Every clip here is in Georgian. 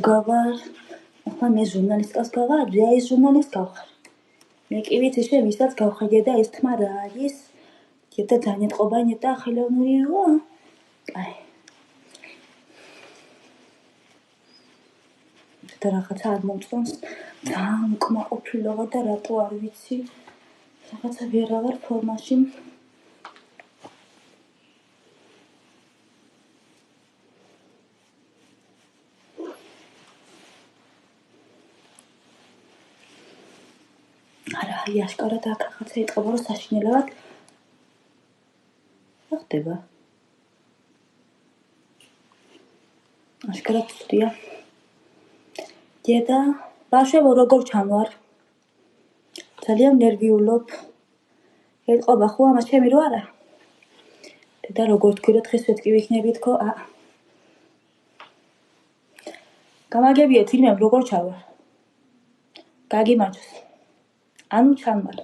გავარ ახლა მე ჟურნალისტკას გავარ რა ის ჟურნალისტ გავხარ მე კი ვიცი შე ვისაც გავხარდე და ეს თმა რა არის და განეთყობანი და ხელოვნური როა აი და რაღაცა არ მომწონს ძალიან უკმაყოფილოა და რატო არ ვიცი რაღაცა ვერავარ ფორმაში არა აი აშკარად აქ რაღაცა იტყობა რომ საშინელად რა ხდება აშკარად ვწდია დედა ბავშვებო როგორ ჩამვარ ძალიან ნერვიულობ ეტყობა ხო ამას ჩემი რო არა დედა როგორ თქვი რომ დღეს ვეთკი ვიქნები თქო გამაგებიეთ ვინმე როგორ ჩავარ გაგიმარჯოს ანუ ჩამვარ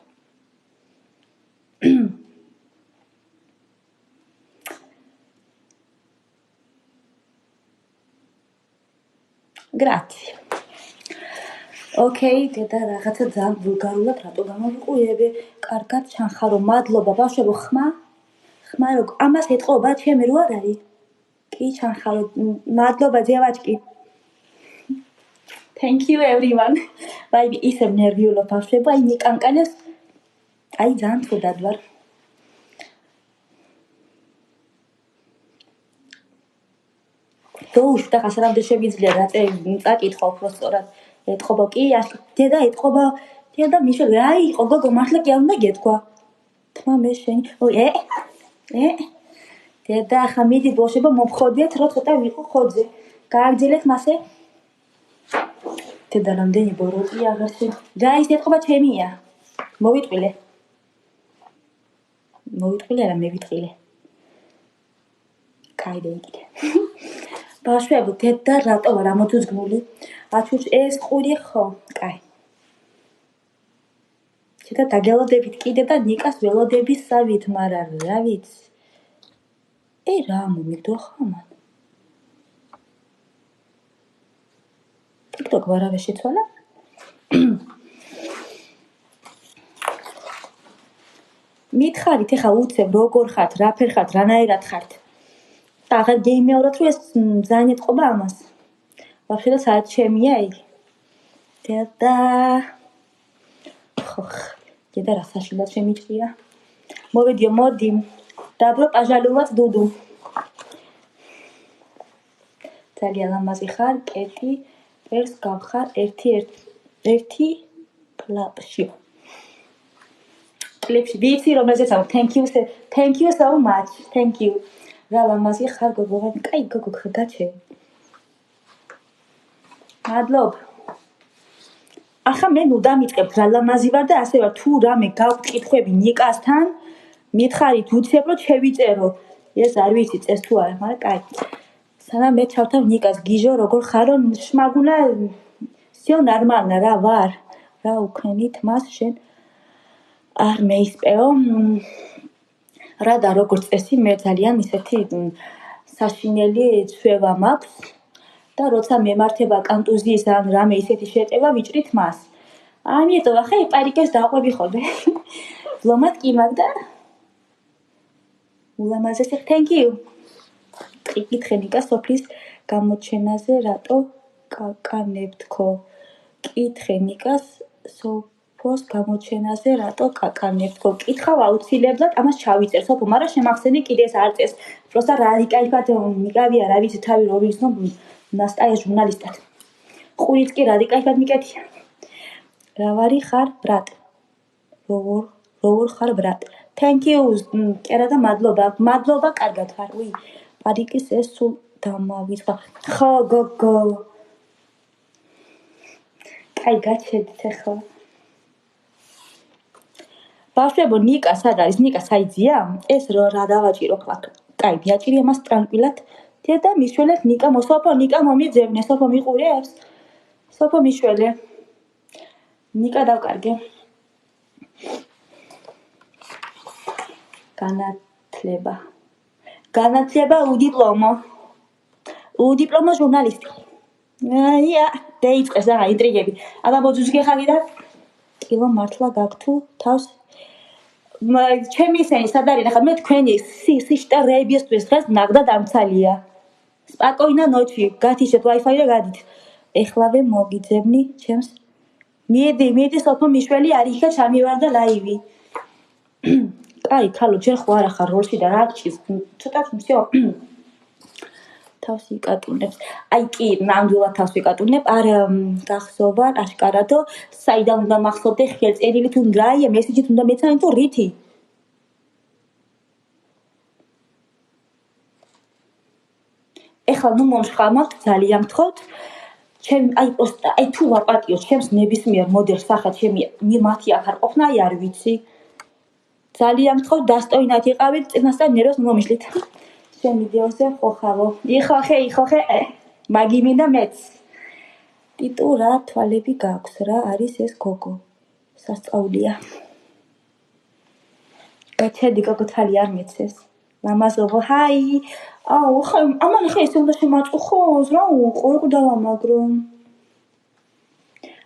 grazie ოკეი დედა რაღაცა ძალიან ვულგარულად რატო გამოვიყურებე კარგად ჩანხარო მადლობა ბავშვებო ხმა როგორ ამას ეტყობა ჩემი რო არ არის კი ჩანხარო მადლობა ძევაჩკი thank you everyone ვაი ისევ ნერვიულობ ბავშვებო აი მიკანკანეს აი ძალიან თუდად ვარ დოუშ და ხასრამდე შეგვიძლია რა წაკითხო უფრო სწორად ეთყობა კი დედა ეთყობა დედა მიშელ რა იყო გოგო მართლა კი არ უნდა გეთქვა თმა მე შენი დედა ახლა მიდი ბოშებო მომხოდიეთ რომ ცოტა ვიყო ხოძე გააგრძელეთ მასე დედა რამდენი ბოროტი აღარ რა ის ეთყობა ჩემია მოვიტყვილე არა მე ვიტყვილე კაი კიდე ბავშვებო დედა რატო არ ამოძგმული აჩუჩ ეს ყური ხო კაი შედა დაგელოდებით კიდე და ნიკას ველოდების სავით მაგრამ რა ვიცი რა მომიგდო ხამან TikTok ვარავე შეცვალა მითხარით ეხა უცებ როგორ ხართ რაფერ ხართ რანაირად ხართ და აღარ გეიმეოროთ რომ ეს ძალიან ეთყობა ამას ვაფშე და საათ ჩემია იგი დედა ხო დედა რა საშინლად შემიჭია მოვედიო მოდი დაბრო პაჟალუვაც დუდუ ძალიან ლამაზი ხარ კეტი ერს გავხარ ერთი კლაპში კლიპში ვიცი რომელზეც ამ thank you so much thank you რა ლამაზი ხარ გოგო კაი გოგო ხგაჩე მადლობ ახლა მე ნუ დამიწყებ რა ლამაზი ვარ და ასე ვარ თუ რამე გავკითხები ნიკასთან მითხარით უცებ რომ შევიწერო ეს არ ვიცი წეს თუ არა მაგრამ კაი სანამ მე ჩავთავ ნიკას გიჟო როგორ ხარო შმაგუნა всё нормально რა ვარ რა უქნით მას შენ არ მეისპეო რა და როგორც წესი მე ძალიან ისეთი საშინელი ცვევა მაქვს და როცა მემართება კანტუზიის ან რამე ისეთი შეტევა ვიჭრით მას ამიტომ ახლა პარიკეს დაყვები ხოლმე ბლომად კი მაგდა ულამაზესი thank you კითხე ნიკა სოფლის გამოჩენაზე რატო კაკანებთქო კითხე ნიკას სოფოს გამოჩენაზე რატო კაკანებთქო კითხავ აუცილებლად ამას ჩავიწერ სოფო მაგრამ შემახსენე კიდე ეს არ წეს პროსტა რადიკალურად მიკავია რა ვიცი თავი რო ვიცნო ნასტაია ჟურნალისტად ყურიც კი რადიკალურად მიკეთია რა ვარი ხარ ბრატ როგორ ხარ ბრატ thank you კერა და მადლობა კარგად ხარ უი პარიკის ეს სულ დამავიწყა ხო გოგო კაი გაჩედით ახლა ბავშვებო ნიკა სად არის ნიკა საიძია ეს რა დავაჭირო ხლა კაი მიაჭირია მას ტრანკვილად დედა მიშველეთ ნიკა მოსოფო ნიკა მომიძებნე სოფო მიყურებს სოფო მიშველე ნიკა დავკარგე განათლება უდიპლომო ჟურნალისტი აია, დაიწყეს რა ინტრიგები. აბა მოძუს გეხარი და კილო მართლა გაქვს თუ თავს ჩემი ისენი სად არის ნახე მე თქვენი სიშტერებისთვის დღეს ნაგდა დამცალია. სპაკოინა ნოჩი, გათიშეთ Wi-Fi და გადით. ეხლავე მოგიძებნი ჩემს. მიედი, სოფო მიშველი არის იქა ჩამივარდა ლაივი. კაი, ქალო, ჯერ ხო არ ახარ როლში და რა გჭირს? ცოტა მსიო. თავს იკატუნებს. აი კი, ნამდვილად თავს ვიკატუნებ. არ გახსოვარ აშკარადო, საიდან უნდა მახსოვდე ხელწერილი თუ რაია, მესიჯით უნდა მეცანი თუ რითი? ეხლა ნუ მომშხამავთ, ძალიან გთხოვთ. აი თუ ვაპატიოს ჩემს ნებისმიერ მოდელს სახა ჩემი მათი აქ არ ყოფნა, აი არ ვიცი. ძალიან გთხოვთ, დასტოინათ იყავით, წინასწარ ნერვს მომიშლით. შენ ვიდეოზე ხო ხავო? იხოხე, მაგი მინდა მეც. ტიტუ რა თვალები გაქვს, რა არის ეს გოგო? სასწაულია. გაჩერდი გოგო თვალი არ მეცეს. ლამაზობო, ჰაი. აუ, ამან ხე ესე უნდა შემაწუხოს, რა უყო დავამაგრო.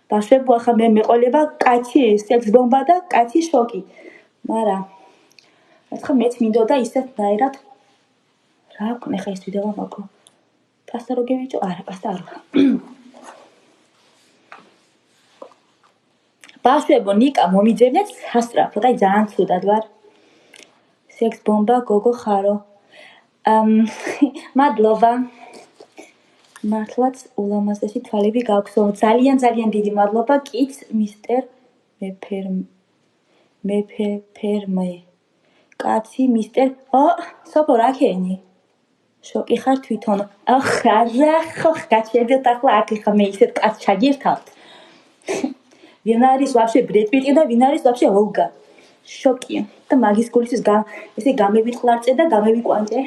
ბავშვებო, ახლა მე მეყოლება კაცი სექს ბომბა და კაცი შოკი. მაგრამ ახლა მეც მინდოდა ისეთნაირად რა ვქნე ხა ის ვიდეო მაგო. პასტა რო გევიჭო? არა, პასტა არ ვქნა. ბავშვებო, ნიკა მომიძებნეთ სასწრაფოდ, აი ძალიან ცუდად ვარ. სექს ბომბა გოგო ხარო. მადლობა. მართლაც ულამაზესი თვალები გაქვსო. ძალიან დიდი მადლობა კიც მისტერ მეფერმე. კაცი მისტერ სოფო რა ქენი? შოკი ხარ თვითონ. ახლა ხო გაჩერდეთ ახლა აქ ხა მე ისეთ კაც ჩაგირთავთ. ვინ არის ვაფშე ბრედ პიტი და ვინ არის ვაფშე ოლგა? შოკი. და მაგის გულისთვის ესე გამევიტყლარწე და გამევიკვანტე.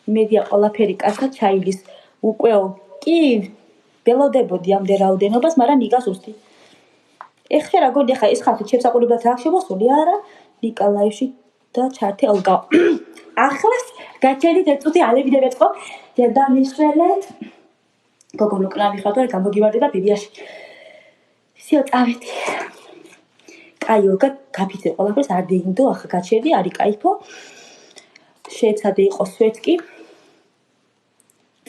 იმედია ყველაფერი კაცად ჩაილის. უკვე კი ველოდებოდი ამდე რაოდენობას, მაგრამ ნიკას უსტი. ეხლა რა გონი ხა ეს ხალხი ჩემს აყურებლად რა შემოსული არა? ნიკა ლაივში და ჩართე ოლგა. ახლას გაჩერდით ერთ წუთი ალები დავეწყო. დედა მიშველეთ. გოგო ნუკრა ვიხარ და გამოგივარდება ბიბიაში. სიო წავედი. კაი ოლგა გაფიცე ყველაფერს არ დეინდო ახლა გაჩერდი არის кайფო. შეეცადე იყოს სვეტკი.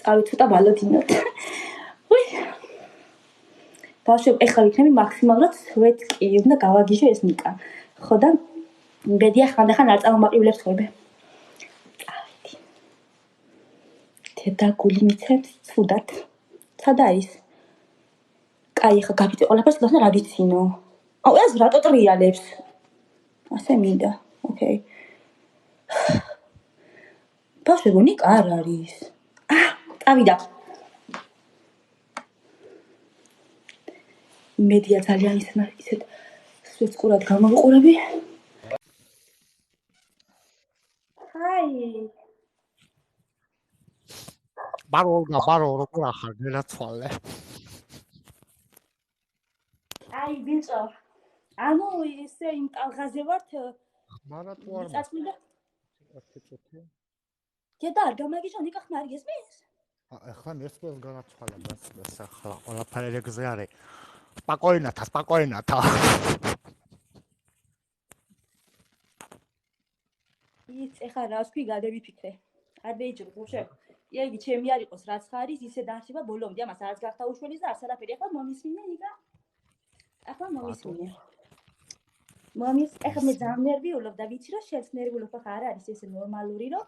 წავი ცოტა ბალოდინოთ. უი. ბავშვები ეხლა ვიქნები მაქსიმალურად სვეტკი უნდა გავაგიჟო ეს ნიკა. ხო და ბედია ხანდახან არ წამომაყივლებს ხოებე. წავედი. დედა გული მიცემს ცუდად. სად არის? კაი ახლა გაფიცე ყველაფერს და რა გიცინო? აუ ეს რატო ტრიალებს? ასე მინდა. ოკეი. ბავშვებო ნიკა არ არის. წავიდა. მედია ძალიან ისეთ სვეცკურად გამოვიყურები. ჰაი. ბარო როგორ ახარ გელაცვალე. აი ბიჭო. ანუ ისე იმ ტალღაზე ვართ. მაგრამ თუ არ წაწმიდა. აკეთე. დედა არ გამაგიჟო ნიკა ხმა არ გესმის? ახლა მესწრებს განაცვალე ეს ახლა ყველაფერი ეგზე არის. სპაკოინათა. ის ეხა რა ვთქვი გადავიფიქრე. არ დაიჯერე ბავშვებ. იგი ჩემი არ იყოს რაც ხარის ისე დაარჩება ბოლომდე ამას არც გახდა უშველის და არც არაფერი. ახლა მომისმინე ნიკა. ახლა მომისმინე. ეხლა მე ძალიან ნერვიულობ და ვიცი რომ შენც ნერვიულობ ახლა არ არის ესე ნორმალური რომ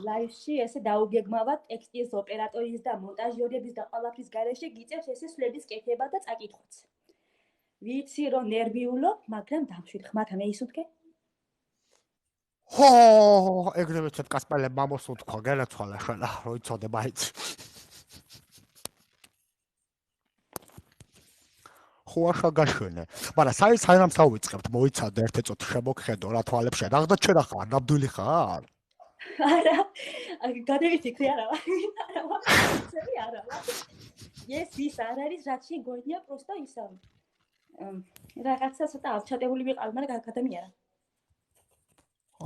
ლაივში ესე დაუგეგმავად ტექსტის ოპერატორის და მონტაჟიორების და ყველაფრის გარეშე გიწევს ესე სვლების კეთება და წაკითხვაც. ვიცი რომ ნერვიულობ, მაგრამ დამშვიდ ხმათა მე ისუთქე. ხო, ეგრევე ცოტ კასპალე მამოს უთქვა, გელაცვალე ხელა, რო იცოდე მაინც. ხო ახლა გაშვენე. მაგრამ საერთოდ საუბრობთ, მოიცადე ერთ წუთი შემოგხედო რა თვალებს შედაღ და ჩვენ ახლა ნამდვილი ხარ? არა, გადავიფიქრე არა. არა. ეს ის არ არის რაც შეგონია პროსტა ისავ. რაღაცა ცოტა ავჩატებული ვიყავ, მაგრამ გადამიარა.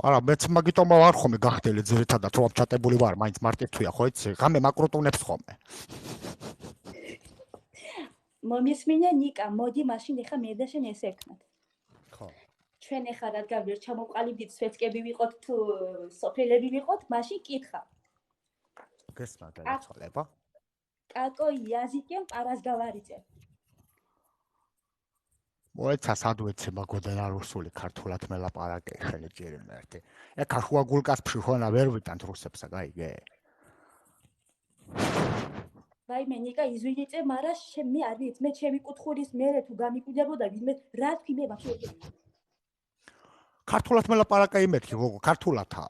არა, მეც მაგიტომ ვარ ხომე გახდელი ძირითადად რომ ავჩატებული ვარ, მაინც მარტივია, ხო იცი? ღამე მაკრუტუნებს ხომე. მომისმინე ნიკა, მოდი მაშინ ეხა მე და შენ ესე ვქნათ. ხო. ჩვენ ეხა რადგან ვერ ჩამოვყალიბდით სვეტკები ვიყოთ თუ სოფელები ვიყოთ, მაშინ კითხა. გესმა გადაცვალება. კაკოი языкем по-разговаривайте. მოეცა სადვეცე მაგოდენა რუსული ქართულად მელაპარაკე შენი ჯერიმერტი. ეხა ხუა გულკასფში ხონა ვერ ვიტანთ რუსებსა, გაიგე? ვაიმე ნიკა, извините, მაგრამ მე არ ვიცი, მე ჩემი კუთხურის მერე თუ გამიკვირდებოდა ვინმე, რა თქვი მე ვაფშე. ქართულად მელაპარაკე იმეთი, გოგო, ქართულათა.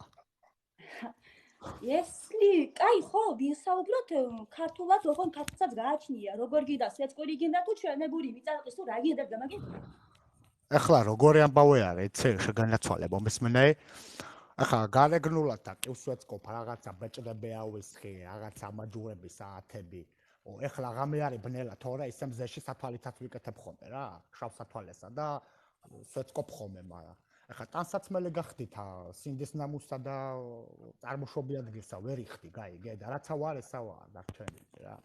Если, კაი ხო, ვისაუბროთ ქართულად, ოღონ ქართულსაც გააჩნია, როგორ გინდა, სეცკური გინდა თუ ჩვენებური მიწაყის თუ რა გინდა გამაგებია. ეხლა როგორი ამბავე არის, ეცე შეგანაცვალე მომისმენე. ახლა გარეგნულად და კივსვეცკოფ რაღაცა ბეჭდები ავისხი, რაღაცა მაჯურები საათები. ეხლა ღამე არის ბნელა, თორე ისე მზეში სათვალითაც ვიკეთებ ხოლმე რა, შავ სათვალესა და სვეცკოფ ხოლმე, მაგრამ ახლა ტანსაცმელი გახდით სინდის ნამუსა და წარმოშობი ადგილსა ვერ იხდი, გაიგე და რაცა ვარ ესა ვარ დარჩენილი რა.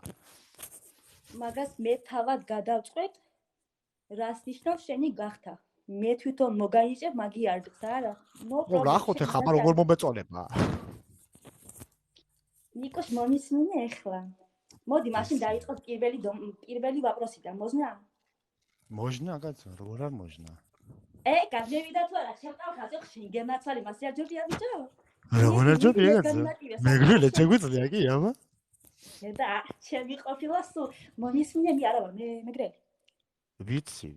მაგას მე თავად გადავწყვეტ, რას ნიშნავს შენი გახთა. მე თვითონ მოგაიწევ მაგი არგს არა. რა ხო ხე ხაბარ როგორ მომეწონება? ნიკოს მომისმინე ეხლა. მოდი მაშინ დაიწყოთ პირველი ვაპროსიდან, მოზნა? Можно, კაცო, როგორ არ можно? გადმევიდა თუ არა, შევტავ ხაზე ხში გემაცვალი მასე არ ჯობია ბიჭო? როგორ არ ჯობია კაცო? მეგრილე შეგვიძლია კი, აბა? და ჩემი ყოფილა სულ მომისმინე არა ვარ, მე მეგრელი. ვიცი.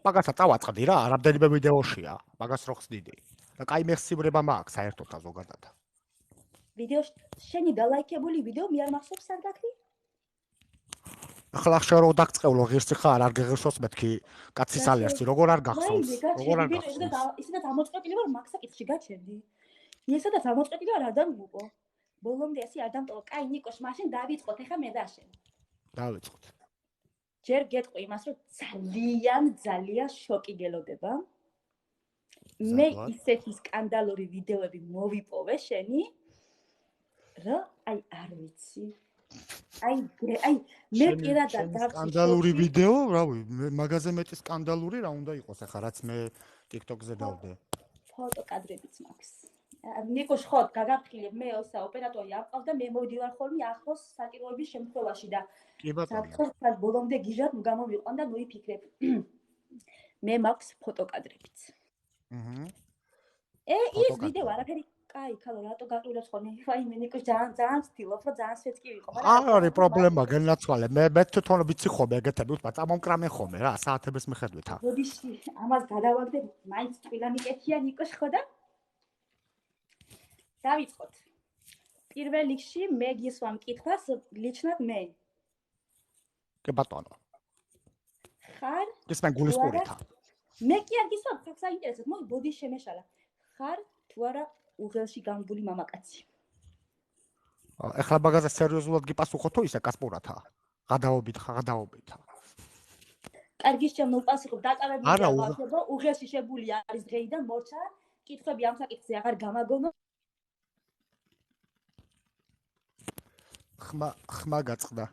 მაგასაც წავაწყდი რა, რამდენიმე ვიდეოშია, მაგას რო ხსნიდი. და კაი მეხსივრება მაქვს საერთოდ და ზოგადად. ვიდეო შენი დალაიქებული ვიდეო მე არ მახსოვს არ გაქრი? ახლა ხშე რო დაგწყევლო ღირსი ხარ, არ გეღირსოს მეთქი კაცის ალერსი, როგორ არ გახსოვს? როგორ არ გახსოვს? ისედაც ამოწყეთილი ვარ მაქსაკითხში გაჩენდი. ისედაც ამოწყეთილი ვარ არ დამუყო. ბოლომდე ასე არ დამტოვო. კაი ნიკოш, მაშინ დავიწყოთ, ეხა მე და შენ. დავიწყოთ. ჯერ გეტყვი იმას, რომ ძალიან შოკი გელოდება. მე ისეთი სკანდალური ვიდეოები მოვიპოვე შენი, რა, აი არ ვიცი. აი მე პირადად დავწი სკანდალური ვიდეო, რავი, მაგაზე მეტი სკანდალური რა უნდა იყოს ახლა რაც მე TikTok-ზე დავდე. ფოტოკადრებიც მაქვს. ნიკოш ხოთ გაგაფრთხილებ მე ოსა ოპერატორი ამყავს და მე მოვდივარ ხოლმე ახლოს საკითხების შემთხვევაში და კი ბატონო. საკითხს ბოლომდე გიჟად გამოვიყვან და მოიფიქრებ. მე მაქვს ფოტოკადრებიც. ის ვიდეო არაფერი კაი, ხალო რატო გაყურებს ხოლმე? ვაიმე ნიკოш ძალიან ვცდილობ, რომ ძალიან სვეტკი ვიყო, მაგრამ არ არის პრობლემა, გენაცვალე. მე თვითონ ვიცი ხოლმე ეგეთები, უცბა წამომკრამე ხოლმე რა, საათების მიხედვით. ბოდიში, ამას გადავაგდებ, მაინც ტყილა მიკეთია ნიკოш ხო და? დავიწყოთ. პირველ რიგში მე გისვამ კითხვას, ლიჩნად მე. კი ბატონო. ხარ? ის მე გულისყურითა. მე კი არ გისვამ, საინტერესოდ, მოი ბოდი შემეშალა. ხარ თუ არა უღელში გამბული მამაკაცი? ეხლა მაგაზე სერიოზულად გიპასუხო თუ ისე კასპურათა? გადაობით. კარგი შემო უპასუხებ, დაკავებული გავხდებო, უღელში შებული არის დღეიდან მორჩა, კითხვები ამ საკითხზე აღარ გამაგონო. ხმა გაწყდა.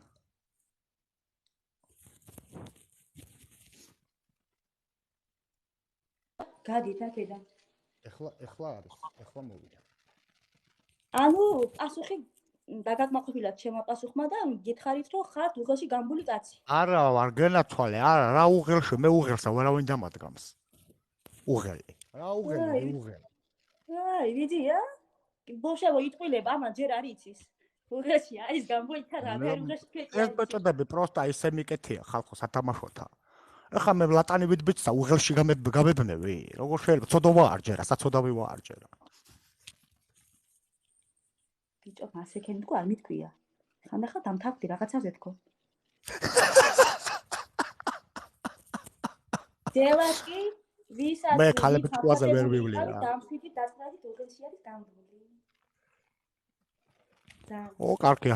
გადით აქედან. ეხლა არის, ეხლა მოვიდა. ანუ პასუხი დაგაკმაყოფილად ჩემო პასუხმა და გითხარით რომ ხართ უღელში გამბული კაცი. არა, არ გენაცვალე, არა, რა უღელში, მე უღელსა ვერავინ დამადგამს. უღელი. რა უღელი. აი, ვიდია? ბოშევო იტყვილებ, ამან ჯერ არ იცის. უღელში არის გამბული და რა ვერ უღელში ფეთქი. ეს ბეჭდები პროსტა ისე მიკეთია ხალხო სათამაშოთა. ეხლა მე ლატანივით ბიჭსა უღელში გამებნევი. როგორ შეიძლება? ცოდოვა არჯერა, საცოდავი ვარჯერა. ბიჭო, მასეკენი თქო არ მithქვია. ხანდახა დამთავრდი რაღაცაზე თქო. დელაკი, ვისაც მე ქალები თქوازე ვერ ვივლი რა. დამშვიდი დაწნადით უღელში არის გამბული. კარგი,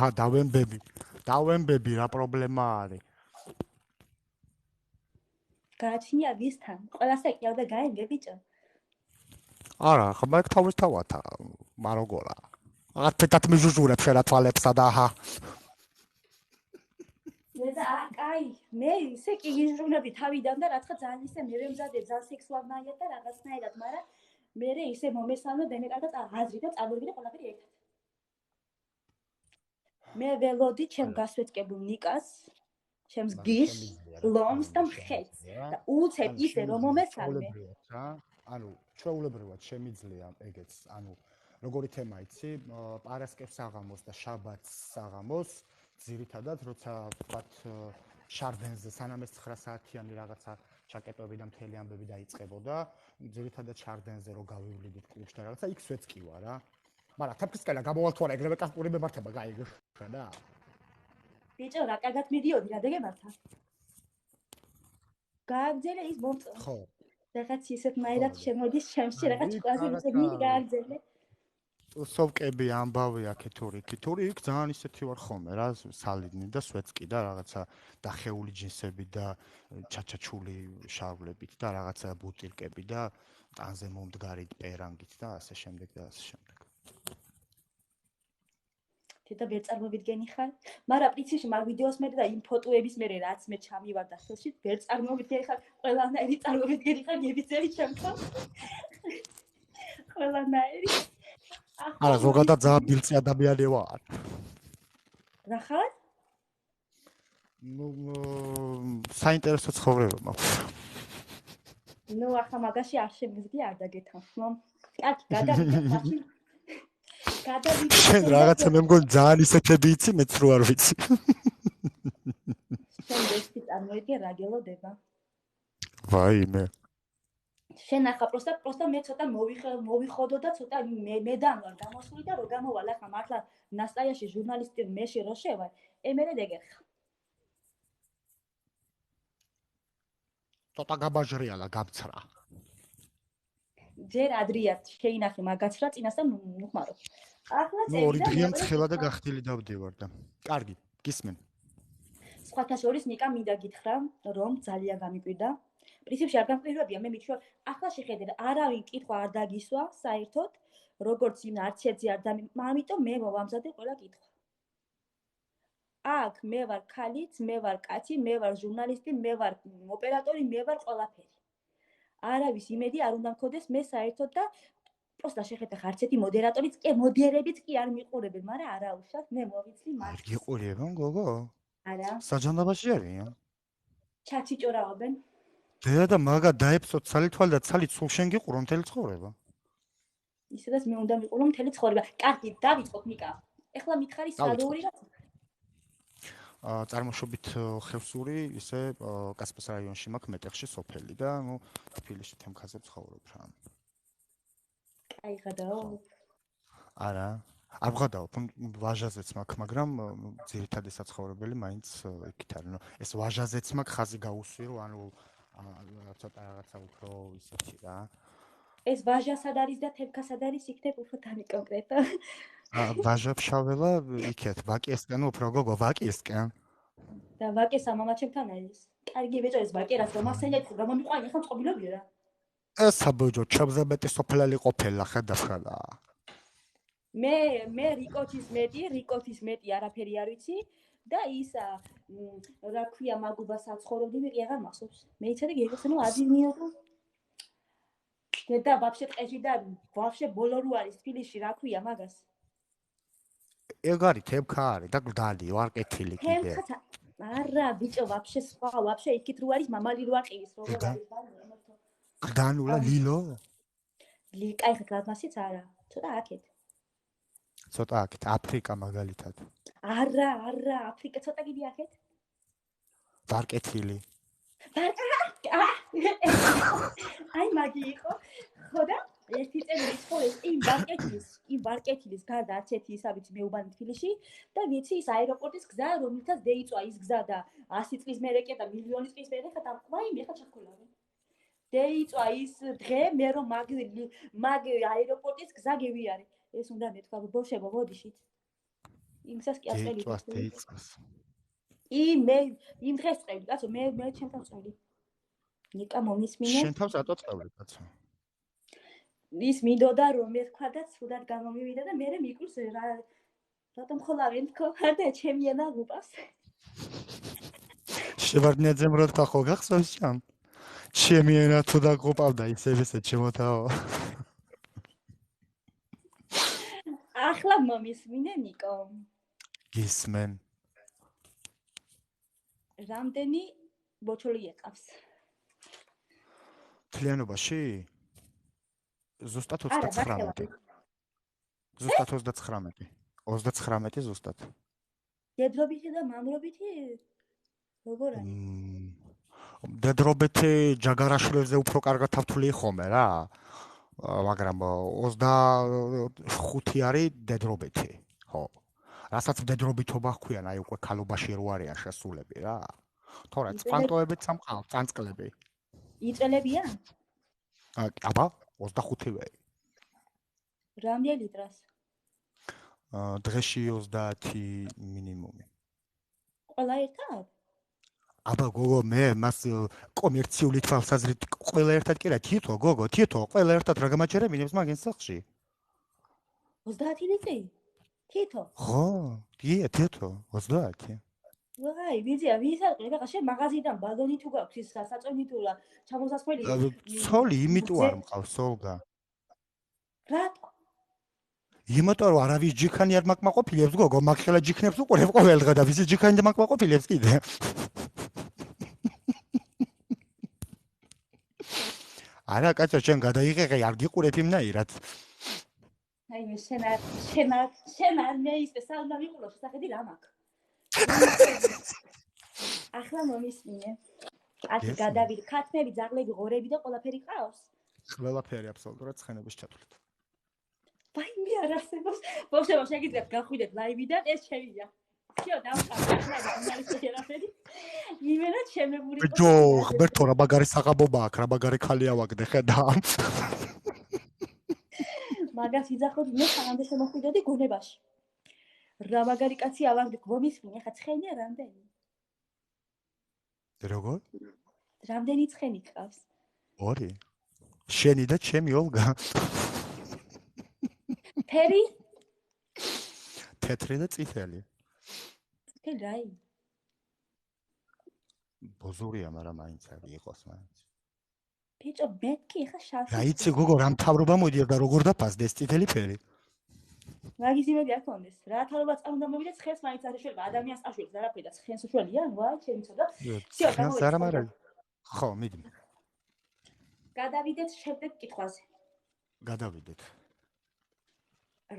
დავემბები, რა პრობლემა არის? გააჩნია ვისთან? ყველასა ეკიავდა გაენგე ბიჭო. არა, ხმა ეგ თავის თავათა, მაროგორა. ათეთათ მიჟუჟურებ შენ ათვალებსა და აჰა. აი, მე ისე კი გიჟღვნები თავიდან და რაცხა ძალიან ისე მე ვემზადე ძალიან სექსუალნაირად და რაღაცნაირად, მაგრამ მე ისე მომესალმე დენეკარდა აზრი და წარმოვიდგინე ყველაფერი ერთად. მე ველოდი ჩემ გასვეთკებულ ნიკას, ჩემს გიშ, ლომს და მხეთს და უცებ ისე რომ მომესალმე. ანუ ჩვეულებრივად შემიძლია ეგეც, ანუ როგორი თემა იცი, პარასკევს აღამოს და შაბათს აღამოს, ძირითადად როცა ვთქვათ შარდენზე სანამ ეს 9 საათიანი რაღაცა ჩაკეტები და მთელი ამბები დაიწყებოდა, ძირითადად შარდენზე რო გავივლიდით კლუბში და რაღაცა იქ სვეცკივა რა. მაგრამ თაფლისკელა გამოვალ თუ არა ეგრევე კასპური მემართება გაიგე რა. ბიჭო, რა კარგად მიდიოდი რა დეგემართა. გააგზელე ის მომწო. ხო. რაღაც ისეთნაირად შემოდის ჩემში რაღაც კვაზი მიწები გააგზელე. სოვკები ამბავი აქეთური იქ ძალიან ისეთი ვარ ხოლმე რა სალიდნი და სვეცკი და რაღაცა დახეული ჯინსები და ჩაჩაჩული შავლებით და რაღაცა ბუტილკები და ტანზე მომდგარი პერანგით და ასე შემდეგ და ასე შემდეგ. თეთა ვერ წარმოვიდგენი ხარ? მაგრამ პრინციპში მაგ ვიდეოს მე და იმ ფოტოების მე რაც მე ჩამივარდა ხელში, ვერ წარმოვიდგენი ხარ? ყველანაირი წარმოვიდგენი ხარ გებიცევი ჩემთან? ყველანაირი არა, ზოგადად ძალიან ბილწი ადამიანი ვარ. რა ხარ? ნუ საინტერესო ცხოვრება მაქვს. ნუ ახლა მაგაში არ შემიძლია არ დაგეთანხმო. კაცი გადავიდე. შენ რაღაცა მე მგონი ძალიან ისეთები იცი, მეც რო არ ვიცი. შენ ვეცი წარმოიდგენ რა გელოდება. ვაიმე. შენ ახლა პროსტა მე ცოტა მოვიხოდო და ცოტა მედან ვარ გამოსული და რო გამოვალ ახლა მართლა ნასტაიაში ჟურნალისტი მეში რო შევარ, ემერე დეგერხა. ცოტა გაბაჟრიალა გამცრა. ჯერ ადრია შეინახე მაგაცრა წინასთან ნუხმარო. ახლა წელი და ორი დღეა ცხელა და გახდილი დავდივარ და. კარგი, გისმენ. სხვათა შორის ნიკა მინდა გითხრა, რომ ძალიან გამიკვირდა. პრინციპში არ გამკვირვებია, მე მიჩვევ, ახლა შეხედე, არავინ კითხვა არ დაგისვა საერთოდ, როგორც იმ არც ერთზე არ ამიტომ მე მოვამზადე ყველა კითხვა. აქ მე ვარ ქალიც, მე ვარ კაცი, მე ვარ ჟურნალისტი, მე ვარ ოპერატორი, მე ვარ ყველაფერი. არავის იმედი არ უნდა მქონდეს მე საერთოდ და პროსტა შეხედე ხარ ცეთი მოდერატორიც კი მოდერებიც კი არ მიყურებენ, მაგრამ არა უშავს მე მოვიცლი მას. გიყურებენ გოგო? არა. საჯანდაბაში არიან? ჩაჩიჭორაობენ. დედა და მაგა დაეფსო ცალითვალ და ცალით სულ შენ გიყურო მთელი ცხოვრება. ისედაც მე უნდა მიყურო მთელი ცხოვრება. კარგი, დავიწყოთ ნიკა. ეხლა მითხარი სადოური რა? წარმოშობით ხევსური, ისე კასპის რაიონში მაქვს მეტეხში სოფელი და ნუ თბილისში თემქაზე ვცხოვრობ რა. კაი გადაო. არა, არ ვღადაობ, ვაჟაზეც მაქვს, მაგრამ ძირითადი საცხოვრებელი მაინც იქით არის. ნუ ეს ვაჟაზეც მაქვს, ხაზი გაუსვირო, ანუ ცოტა რაღაცა უფრო ისეთი რა. ეს ვაჟასად არის და თემქასად არის იქნებ უფრო დამიკონკრეტო. ვაჟაფშაველა იქეთ, ვაკიესკენ უფრო გოგო, ვაკიესკენ. და ვაკეს ამამა ჩემთან არის. კარგი ბიჭო, ეს ვაკე რაც მომახსენეთ, გამომიყვანი ხომ წყობილობია რა. ეს საბოჯო, ჩემზე მეტი სოფლელი ყოფილა, ხედავ ხალა. მე რიკოთის მეტი არაფერი არ ვიცი და ისა რა ქვია მაგუბა საცხოვრობდი მე აღარ მახსოვს. მე იცოდი გეგოსენო ადივნიო. და ვაფშე ტყეში და ვაფშე ბოლო რო არის თბილისში რა ქვია მაგას? ეგ არის თემქა არის და გდალი ვარ კეთილი კიდე. თემქა არა ბიჭო ვაფშე სხვა ვაფშე იქით რო არის მამალი რო აყივის როგორ არის ბანო? გდანულა ლილო? კაი ხა მასიც არა. ცოტა აქეთ. აფრიკა მაგალითად. არა, აფრიკა ცოტა კიდე აქეთ. ვარ კეთილი. აი მაგი იყო. ხოდა ერთი წელი ცხოვრობს იმ ვარკეთილის გარდა არც ერთი ისა ვიცი მეუბანი თბილისში და ვიცი ის აეროპორტის გზა რომელთაც დაიწვა ის გზა და 100 წლის მერე კი და მილიონი წლის მერე ხა დამკვაი მე ხა ჩაქოლავი. დაიწვა ის დღე მე რომ მაგ აეროპორტის გზა გევიარე. ეს უნდა მეთქვა ბოშებო მოდიშით. იმსას კი აწელი. დაიწვას. იმ დღეს წელი, კაცო, მე ჩემთან წელი. ნიკა მომისმინე. შენ თავს რატო წელი, კაცო? ის მინდოდა რომ მე თქვა და ცუდად გამომივიდა და მე მიკურს რატომ ხოლავენ თქო? და ჩემი ენა გუპას. შევარდნიაძემ რო თქვა ხო გახსოვს შამ? ჩემი ენა თუ დაგყופავდა ისევ ესე ჩემოთაო. ახლა მომისმინე ნიკო. გისმენ. რამდენი ბოჩოლი ეყავს? თლიანობაში? ზუსტად არა, 39. ნახევარი. ზუსტად 39. 39 ზუსტად. დედრობითი და მამრობითი? როგორ არის? დედრობითი ჯაგარაშვილზე უფრო კარგად თავთვლი ხომე რა. მაგრამ 25 არის დედრობითი. ხო. რასაც დედრობითობა ჰქვიან, აი უკვე ქალობაში რო არიან შესულები რა. თორე წვანტოებიც სამყარო, წანწკლები. იწელებიან? აბა, 25-ვე. რამდენი დრას? დღეში 30 მინიმუმი. ყველა ერთად? აბა გოგო მე მას კომერციული თვალსაზრით ყველა ერთად კი რა თითო გოგო თითო ყველა ერთად რა გამაჩერებინებს მაგენ სახში 30 ლიტრი? თითო? ხო დიე თითო 30 ვაი ვიზია ვისაყრე რა შენ მაღაზიიდან ბალონი თუ გაქვს ის საწონი თუ რა ჩამოსასვლელი ცოლი იმიტომ არ მყავს სოლგა რატო? იმიტომ რომ არავის ჯიქანი არ მაკმაყოფილებს გოგო მაგ ხელა ჯიქნებს უყურებ ყოველდღე და ვისი ჯიქანი და მაკმაყოფილებს კიდე არა კაცო შენ გადაიღე არ გიყურებ იმნაირად აი მე შენ არ მე ისე სალდა ვიყურო შეხედი რა მაქვს ახლა მომისმინე აკი გადავიდე ქათმები ძაღლები ღორები და ყველაფერი ყავს ყველაფერი აბსოლუტურად ცხენების ჩათვლით ვაი მე არ არსებობს ბავშვებო შეგიძლიათ გახვიდეთ ლაივიდან ეს შევიდა всё დავყავთ არის შეერაფერი იმენა ჩემებული ბიჭო ღმერთო რა მაგარი საღამოა აქ რა მაგარი ხალია ვაგდე ხედა მაგას იძახოთ მე სანამდე შემოხვიდოდი გონებაში რა მაგარი კაცი ავაგდე გომისმინე ხა ცხენია რამდენი როგორ რამდენი ცხენი ყავს ორი შენი და ჩემი ოლგა ფერი თეთრი და წითელი წითელი რაი ბოზურია მაგრამ მაინც არის იყოს მაინც ბიჭო მეთქი ხა შავი რა იცი გოგო რა მთავრობა მოდიოდა და როგორ დაფასდეს წითელი ფერი მაგის იმედი არ კონდეს რა თავობა წამდა მოვიდა ცხენს მაინც არ შეიძლება ადამიანს აშვილს არაფერი და ცხენს უშველია ვაი ჩემი ცოდა всё გამოვიდა ხო მიდი გადავიდეთ შემდეგ კითხვაზე გადავიდეთ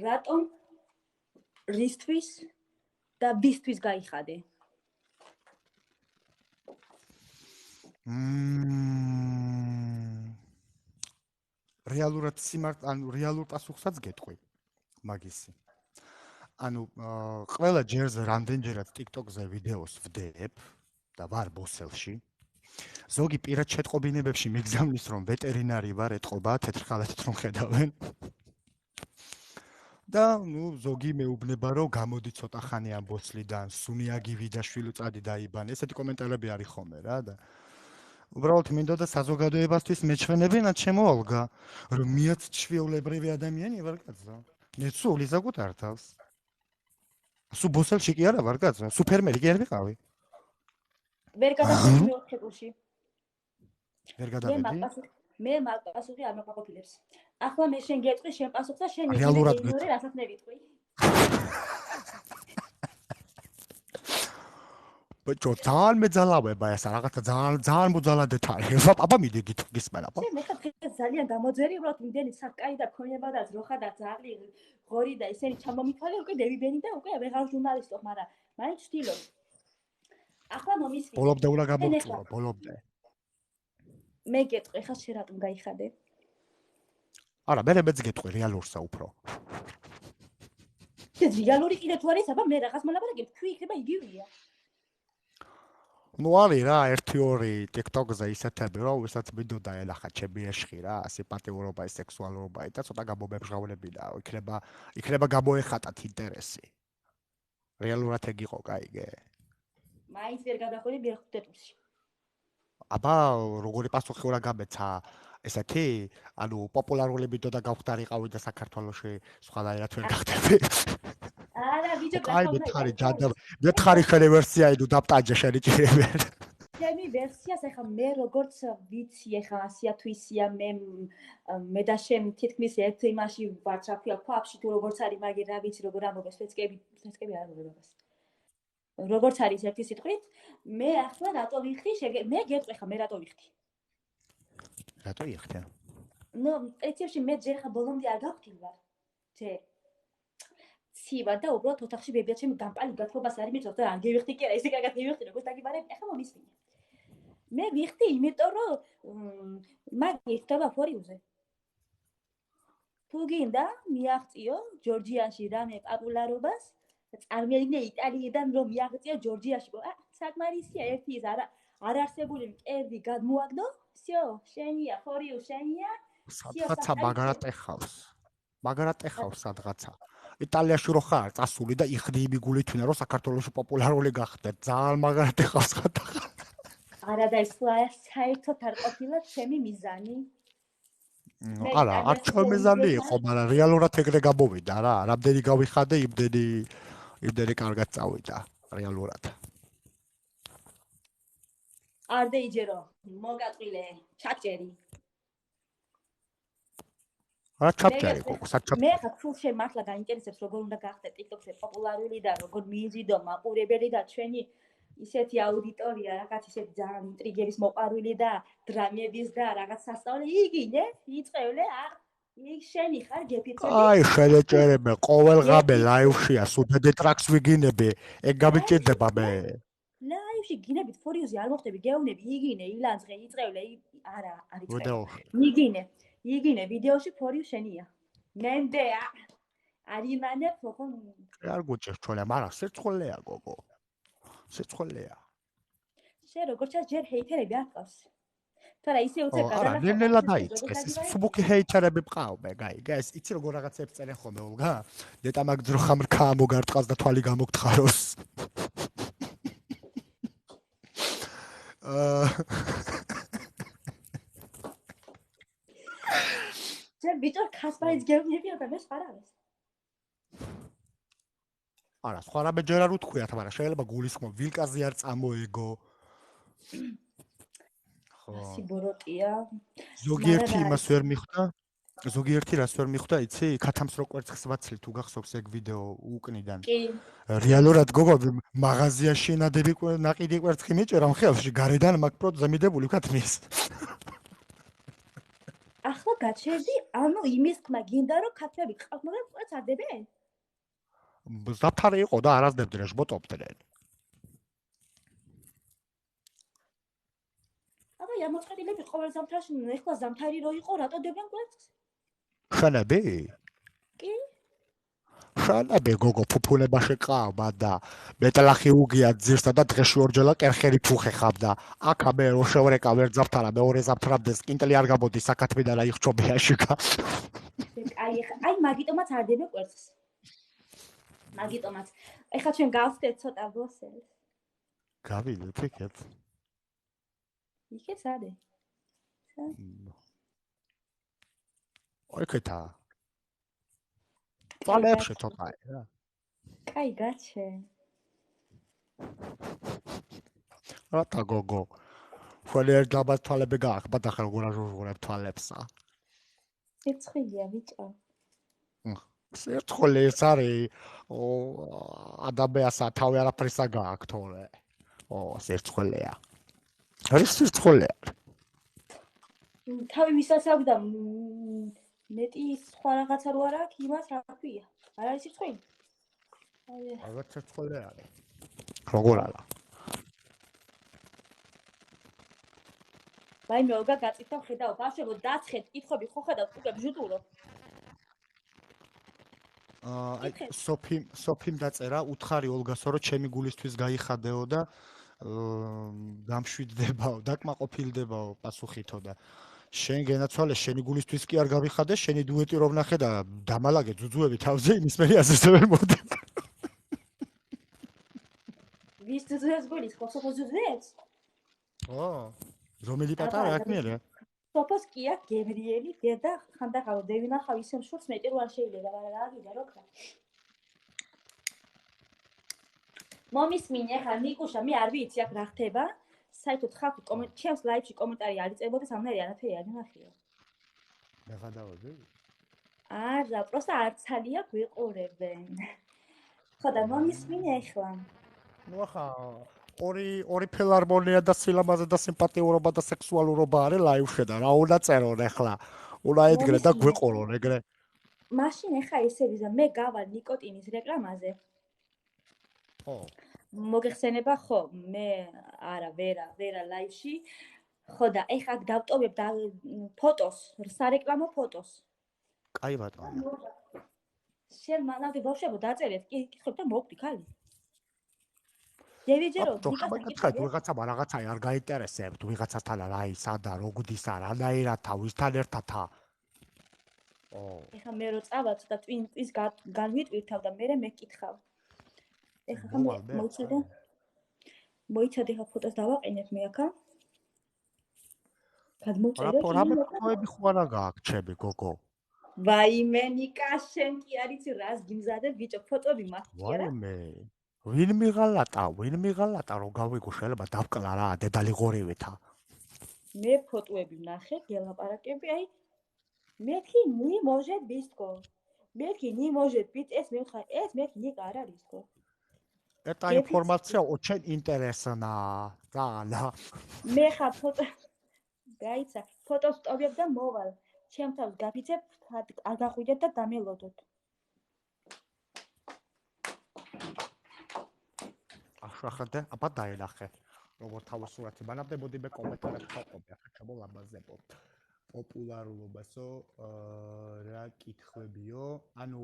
რატომ რისთვის და ვისთვის გაიხადე რეალურად ანუ რეალურ პასუხსაც გეტყვი მაგისი ანუ ყველა ჯერზე რამდენჯერაც TikTok-ზე ვიდეოს ვდებ და ვარ ბოსელში ზოგი პირად შეტყობინებებში მიგზავნის რომ ვეტერინარი ვარ ეთყობა თეთრ ხალათით რომ ხედავენ და ნუ ზოგი მეუბნება რომ გამოდი ცოტა ხანი ამ ბოსლიდან სუნიაგი ვიდაშვილი წადი დაიბან ესეთი კომენტარები არის ხოლმე რა და უბრალოდ მინდოდა საზოგადოებასთვის მეჩვენებინა ჩემო ოლგა რომ მეც ჩვეულებრივი ადამიანი ვარ კაცო მე სული საკუთარ თავს სუ ბოსელში კი არა ვარ კაცო სუ ფერმერი კი არ ვიყავი ვერ გადავიდი მეოთხეულში ვერ გადავიდი მე პასუხი არ მაკმაყოფილებს ახლა მე შენ გეტყვი შენ პასუხს და შენ რეალურად იგივე რასაც მე ვიტყვი ბიჭო ძალიან მეძალავება ეს რაღაცა ძალიან მოძალადეთ არის აბა მიდი გისმენ აბა შენ მე ხარ ძალიან გამოძვერი უბრალოდ იმდენი საკაი და ქონება და ძროხა და ძაღლი ღორი და ისინი ჩამომითვალე უკვე დევიბენი და უკვე ვეღარ ჟურნალისტო მაგრამ მაინც ვთილობ ახლა მომისმინე ბოლობდე უნდა გამოვწურო ბოლობდე მე გეტყვი ხა შენ რატომ გაიხადე არა მე მეც გეტყვი რეალურსა უფრო ეს რეალური კიდე თუ არის აბა მე რაღაც მოლაპარაკებ თქვი იქნება იგივეა ნუ არის რა 1-2 TikTok-ზე ისეთები რომ ვისაც მინდოდა ელახა ჩემი ეშხი რა სიმპათიურობა სექსუალურობა და ცოტა გამომებჟღავლები და იქნება გამოეხატათ ინტერესი რეალურად ეგ იყო კაიგე მაინც ვერ გადახვედი ბერხტეტულში აბა როგორი პასუხი უნდა გამეცა ესეთი ანუ პოპულარული მინდოდა გავხდარიყავი და საქართველოში სხვადასხვა ვერ გახდები არა ვიჯო აი მეთხარი ჯადა მეთხარი ხელი ვერსია იდუ დაპტაჯე შენი ჭირებენ ჩემი ვერსიას ეხა მე როგორც ვიცი ეხა 100 თუ ისია მე და შენ თითქმის ერთ იმაში ვართ რა ქვია ქვაბში თუ როგორც არის მაგერ რა ვიცი როგორ ამბობს ფეცკები არ ამბობს როგორც არის ერთი სიტყვით მე ახლა რატო ვიხდი მე გეტყვი ხა მე რატო ვიხდი რატო იხდე? ნუ პრინციპში მე ჯერ ხა ბოლომდე არ გავხდილი ვარ ჯერ ცივა და უბრალოდ ოთახში ბებია ჩემი გამპალი გათხოვებას არ იმეწოს და არ გივიხდი კი არა ისე კარგად მივიხდი როგორც დაგიბარებ ახლა მომისმინე მე ვიხდი იმიტომ რომ მაგი ხდება ფორიუზე თუ გინდა მიაღწიო ჯორჯიაში რამე პოპულარობას წარმოიდგინე იტალიიდან რომ მიაღწიო ჯორჯიაში საკმარისია ერთი ის არ არსებული მკერდი გადმოაგდო всё შენია ფორიუ შენია სადღაცა მაგარად ეხავს სადღაცა იტალიაში რო ხარ წასული და იხდი იმიგული თვითონ რომ საქართველოში პოპულარული გახდე ძალიან მაგარად ეხავს ხათახა არა და ის საერთოდ არ ყოფილა ჩემი მიზანი არა არ ჩემი მიზანი იყო მაგრამ რეალურად ეგრე გამოვიდა რა რამდენი გავიხადე იმდენი კარგად წავიდა რეალურად არ დაიჯერო მოგაწილე ჩაჭერი რა ჩაჭერი გოგო საჭა მე ხა თუ შენ მართლა გაინტერესებს როგორ უნდა გახდე TikTok-ზე პოპულარული და როგორ მიიზიდო მაყურებელი და ჩვენი ისეთი აუდიტორია რაღაც ისეთი ძალიან ინტრიგების მოყარული და დრამების და რაღაც სასწაული იგინე იწევლე იქ შენი ხარ გეფიცები აი შეეჭერებე ყოველღამე ლაივშია სუდედი ტრაქს ვიგინები ეგ გამიჭირდება მე ლაივში გინებით ფორიუზე არ მოხდები გეუნები იგინე ილანძღე იწევლე არა არ იწევლე იგინე ვიდეოში ფორიუ შენია მენდეა არიმანე ფოხონ არ გუჭირს ჩვენე მაგრამ სერცხოლეა გოგო სერცხოლეა შენ როგორ ჩას ჯერ ჰეითერები არ ყავს თორე ისე უცებ გადალა ნელა დაიწყეს ეს ფუბუკი ჰეითერები მყავმე გაიგეს იცი როგორ რაღაცებს წერენ ხოლმე ოლგა ნეტა მაგძრო ხამრქა მოგარტყას და თვალი გამოგთხაროს ჯერ ბიჭო ქასპაიც გეუბნები და მე სხვა არის არა სხვა რამე ჯერ არ უთქვიათ მაგრამ შეიძლება გულისხმობ ვილკაზე არ წამოეგო ასი ბოროტია ზოგიერთი იმას ვერ მიხვდა ზოგიერთი რას ვერ მიხვდა იცი ქათამს რო კვერცხს ვაცლი თუ გახსოვს ეგ ვიდეო უკნიდან კი რეალურად გოგო მაღაზიაში ნაყიდი კვერცხი მიჭერა ხელში გარედან მაგ პროდ ზემიდებული ქათმის ახლა გაჩერდი ანუ იმის თქმა გინდა რომ ქათმები ყავს მაგრამ კვერცხს არ დებენ ზაფთარი იყო და არასდებდნენ ჟბოტობდნენ აბა ამოწყედილები ყოველ ზამთარში ეხლა ზამთარი რო იყო რატო დებენ კვერცხს ხანები კი ხანები გოგო ფუფულებაში ყავდა და მეტლახი უგია ძირსა და დღეში ორჯერ კერხერი ფუხე ხავდა აქა მე რო შევრეკა ვერ ზაფთარა მეორე ზაფთრამდე სკინტლი არ გამოდი საკათმიდან რა იხჭობიაში აი მაგიტომაც არ დებენ კვერცხს მაგიტომაც ეხლა ჩვენ გავხდეთ ცოტა ბოსელს გავიდეთ იქეთ იქეთ არე ოიქეთა თვალებში ცოტა რა კაი გაჩე რატო გოგო ხოლე დაბა თვალები გააქვს და ხარ გურაჟურებ თვალებსა ერთხელია ბიჭო ერთხელ ეს არის ადამიანსა თავი არაფრისა გააქვს თორე ერთხელია არის ერთხელია თავი ვისაც აქვს და მეტი სხვა რაღაცა რო არ აქვს იმას რა ქვია არ არის ერთხელი რაღაც ერთხელი არის როგორ არა ვაიმე ოგა გაწითა ხედავ ბავშვებო დაცხეთ კითხები ხო ხედავ უკვე ბჟუტურო აი სოფიმ დაწერა უთხარი ოლგასო რომ ჩემი გულისთვის გაიხადეო და გამშვიდდებაო დაკმაყოფილდებაო პასუხითო და შენ გენაცვალე შენი გულისთვის კი არ გავიხადე შენი დუეტი რომ ნახე და დამალაგე ძუძუები თავზე იმის მე ასე ვერ მოდი ვის ძუძუებს გულის ხო სოფოს ძუძუებს რომელი პატარა აქ მერე სოფოს კი აქ გებრიელი დედა ხანდახან დევინახავ ისე შურს მეტი რო არ შეიძლება რა ვიდა რო ქა მომისმინე ხა ნიკუშა მე არ ვიცი აქ რა ხდება საერთოდ ხალხი ჩემს ლაივში კომენტარი არ იწერბოდეს, ამნაირი არაფერი არ ნახიო. მე გადავედი? არა, პროსტა არცალია გვიყურებენ. ხო და მომისმინე ახლა. ნუ ახლა ორი ფილარმონია და სილამაზე და სიმპათიურობა და სექსუალურობა არის ლაივში და რა უნდა წერონ ახლა? უნდა ედგრე და გვიყურონ ეგრე. მაშინ ახლა ესე ვიზა, მე გავალ ნიკოტინის რეკლამაზე. ხო. მოგეხსენება ხო, მე არა, ვერა ლაივში. ხო და ახლა დავტოვებ და ფოტოს, სარეკლამო ფოტოს. კაი ბატონო. შენ მანამდე ბავშვებო დაწერეთ, კითხებ და მოვკვდი ხალი. დევიჯერო, ვიღაცამ რაღაცა არ გაინტერესებთ, ვიღაცასთან რა ის სადა, როგდის არა, რანაირად თავისთან ერთათა. ეხლა მე რო წავალ და ტვინს განვიტვირთავ და მე მეკითხავ. ეხლა მოიცადე ხა ფოტოს დავაყენებ მე აქა. გადმოწერე. რამე ფოტოები ხო არა გააჩები გოგო. ვაიმე ნიკა შენ კი არიცი რას გიმზადებ ბიჭო ფოტოები მაქვს კი არა? ვაიმე. ვინ მიღალატა რომ გავიგო შეიძლება დავკლა რა დედალი ღორივეთა. მე ფოტოები ვნახე გელაპარაკები აი მეთქი ნი მოჟეთ ბისტკო. მეთქი ნი მოჟეთ ბიც ეს მეხა ეს მეთქი ნიკა არ არის თქო. Эта информация очень интересна. Да. მე ხა ფოტო გაიცა ფოტოს ტოვებ და მოვალ. ჩემთავს გაფიცებ არ გახვიდეთ და დამელოდოთ. ახლა აბა დაელახე. როგორ თავის სურათი მანამდე მე კომენტარებს ვაყობი, ახლა ჩამოლაბაზებო. პოპულარულობასო რა კითხებიო? ანუ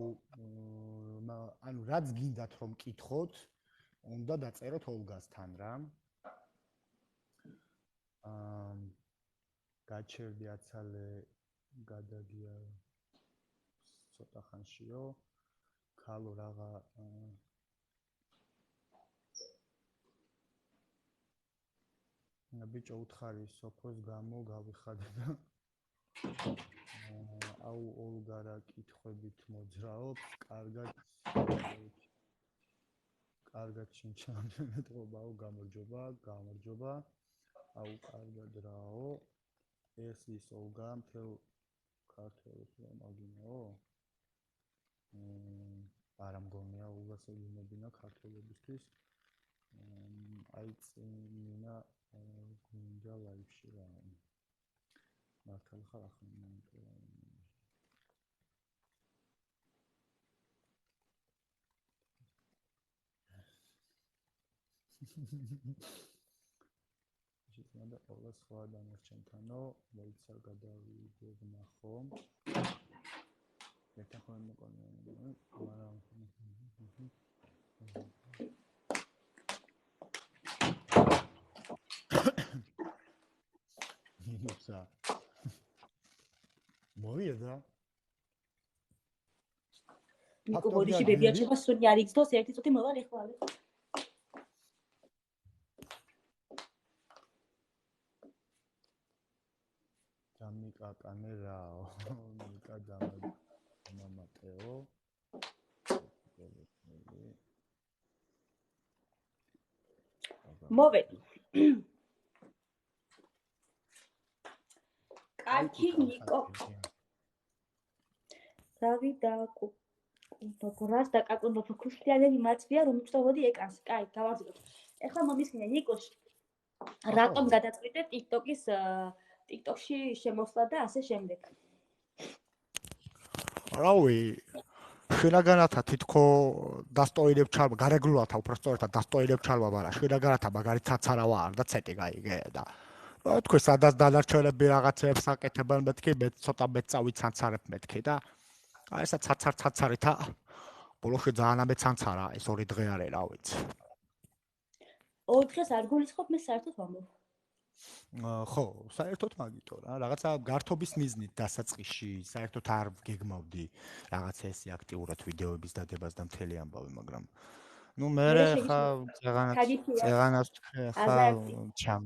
რაც გინდათ რომ კითხოთ, უნდა დაწეროთ ოლგასთან რა. გაჩერდი აცალე გადაგია ცოტა ხანშიო. ქალო რაღა ბიჭო უთხარი სოფოს გამო გავიხადე და აუ ოლგა რა კითხვებით მოძრაობს, კარგად შინჩამეთყობაო, გამარჯობა. აუ კარგად რაო. ეს ის ოლგა მთელ ქართველებს მაგინაო. არა მგონია ოლგას ელინებინა ქართველებისთვის. აი წინა გუნდა ლაივში რა. მართალ ხარ ახლა შეიძლება ყველა სხვა დანარჩენთანო მოიცა გადავიდებნა ხომ. ერთ ახლა მეკონა, მაგრამ ისა მოვიდა ნიკო ბოდიში ბებიაჩება სუნი არ იგზნოს ერთი წუთი მოვალ ეხლა დამიკა კამერაო ნიკა დამამატეო მოვედი კაჩი ნიკო დავიდა გორას დაკაკუნდო ფუქუშტიანები მაწვია რომ უწოვოდი ეკანს კაი გავაზრდოთ ეხლა მომისმინე ნიკოш რატომ გადაწყვიტე TikTok-ში შემოსვლა და ასე შემდეგ რავი შენაგანათა თითქო დასტოილებ ჩალვა გარეგლულათა უბრალოდ დასტოილებ ჩალვა მაგრამ შენაგანათა მაგალითად არავა არ და ცეტი გაიგე და თქვენ სადაც დანარჩენები რაღაცებს აკეთებენ მეთქი მე ცოტა მეწავით ცანცარებ მეთქი და აი ესა ცაცარითა ბოლოში ძალიან ამე ცანცარა ეს ორი დღე არის რა ვიცი ორი დღეს არ გულისხმობ მე საერთოდ ვამბობ ხო, საერთოდ მაგითო რა, რაღაცა გართობის მიზნით დასაწყისში, საერთოდ არ გეგმავდი რაღაცა ესე აქტიურად ვიდეოების დადებას და მთელი ამბავი, მაგრამ ნუ მე ხა წეღანას ხა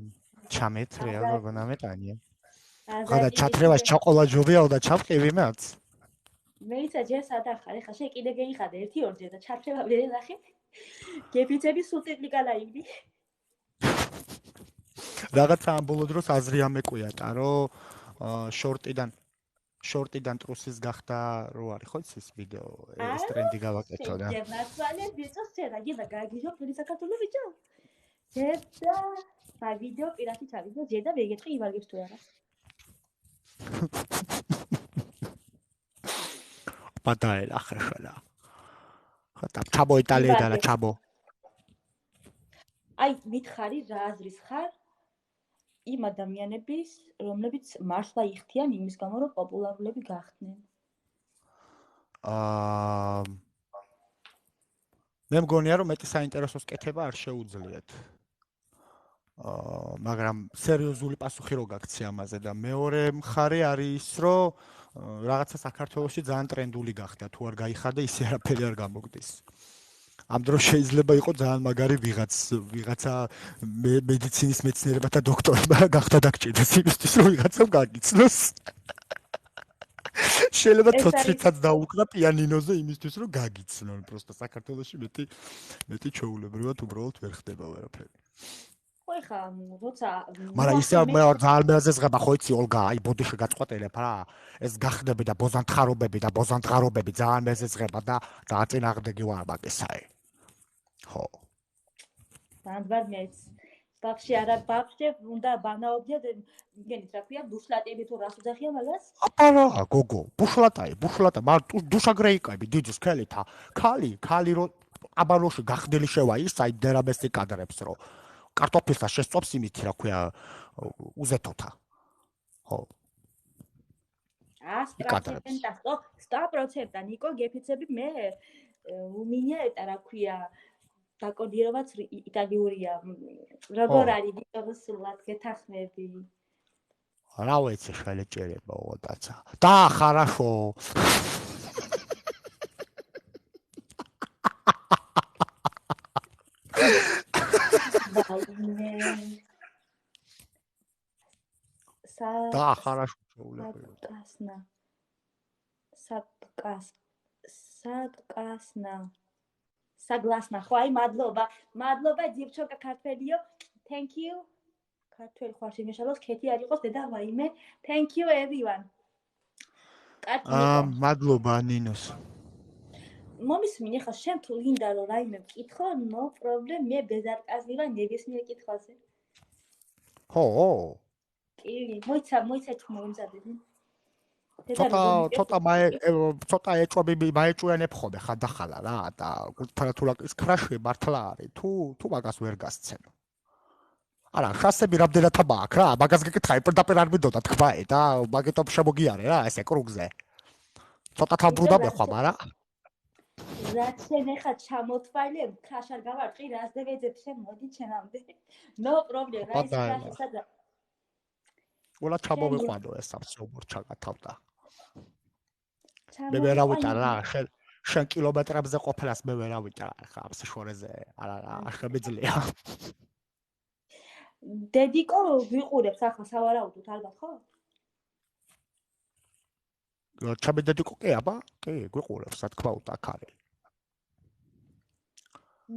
ჩამეთ რეალურად გონამეტანია. ხოდა ჩათრევას ჩოკოლაჯობიაო და ჩავყივი მეც. მეიცა ჯერ სადახარ, ხა შენ კიდე გეიხადე 1-2 და ჩათრევა ვერ ნახე. გეფიცები სულ ტიპიკა ლაივი. რაღაცა ამ ბოლო დროს აზრი ამეკვიატა, რომ შორტიდან ტრუსის გახდა რო არის ხო ის ვიდეო ეს ტრენდი გავაკეთო და ნაცვალე ბიჭო შედა გიდა გაგიჟო ფერი საქართველოს ბიჭო ზედა და ვიდეო პირადი ჩავიდო ზედა ვეგეთყი ივარგებს თუ არა პატაელა ხერხალა ხატა ჩაბო იტალიიდან და ჩაბო აი მითხარი რა აზრის ხარ იმ ადამიანების რომლებიც მართლა იხდიან იმის გამო რომ პოპულარულები გახდნენ მე მგონია რომ მეტი საინტერესოს კეთება არ შეუძლიათ მაგრამ სერიოზული პასუხი რო გაქცი ამაზე და მეორე მხარე არის ის რომ რაღაცა საქართველოში ძალიან ტრენდული გახდა თუ არ გაიხადე ისე არაფერი არ გამოგდის ამ დროს შეიძლება იყოს ძალიან მაგარი ვიღაცა მედიცინის მეცნიერებათა დოქტორი გახდა დაგჭირდეს იმისთვის რომ ვიღაცამ გაგიცნოს შეიძლება თოთრიცაც დაუკრა პიანინოზე იმისთვის რომ გაგიცნონ პროსტა საქართველოში მეტი ჩაულებრივად უბრალოდ ვერ ხდება ვერაფერი ხო ხა როცა მაგრამ ისე მე ძალიან მეაზეზღება ხო იცი ოლგა აი ბოდიში გაწყვეტილებ რა ეს გახდები და ბოზანტღარობები ძალიან მეაზეზღება და ძალიან წინააღმდეგი ვარ მაგისაი ხო ბანბარმეც ბაბში არა ბაბში უნდა ბანაობდია იმენით რა ქვია ბუშლატები თუ რას უძახია მაგას აპარა გოგო ბუშლატა მაგ დუშაგრეიკები დიდი სკელითა ქალი რო აბანოში გახდელი შევა ის აი დერაბესი კადრებს რო კარტოფილს შესწობს იმით რა ქვია უზეთოთა ხო 100% ნიკო გეფიცები მე უმინია eta რა ქვია დაკოდირებაც იტალიურია როგორ არის ვიქტოროს სულად გეთახმები რა ვიცი ხელეჭერება ოდაცა და хорошо და хорошо ჩაულებია Согласна. Хай მადლობა ძიებჩოკა ქართველიო. Thank you. ქართველი ხარ შემეშალოს ქეთი არ იყოს დედა ვაიმე. Thank you everyone. მადლობა ნინოს. მომისმინე ხა შენ თუ გინდა რომ რაიმე მკითხო, no problem, მე ბეზარკაზი ვარ ნებისმიერ კითხვაზე. ხო. კი, მოიცა თუ მომზადები. ცოტა ეჭვები მაეჭვიანებ ხოლმე ხანდახალა რა და გულთარათულაკის ქრაში მართლა არის თუ მაგას ვერ გასცენ არა ხასები რამდენად მაქვს რა მაგას გეკითხა პირდაპირ არ მინდოდა თქვაე და მაგეთო შემოგიარე რა ესე კრუგზე ცოტა თავბრუდა მეხვა მაგრამ რაც შენ ახლა ჩამოთვალე ქაშარ გავარტყი რას დევეძებ შენ მოდი ჩემამდე no problem რა ის ქაში სადა ყველა ჩამოვიყვანო ეს სამსაუბრო ჩაგათავდა მე ვერ ავიტარ რა შენ კილომეტრებზე ყოფილას მე ვერ ავიტარ ხა ამ შორეზე არა აღებიძლია დედიკო ვიყურებს ახლა სავარაუდოდ ალბათ ხო ჩამე დედიკო კი აბა კი გვიყურებს რა თქმა უნდა აქ არის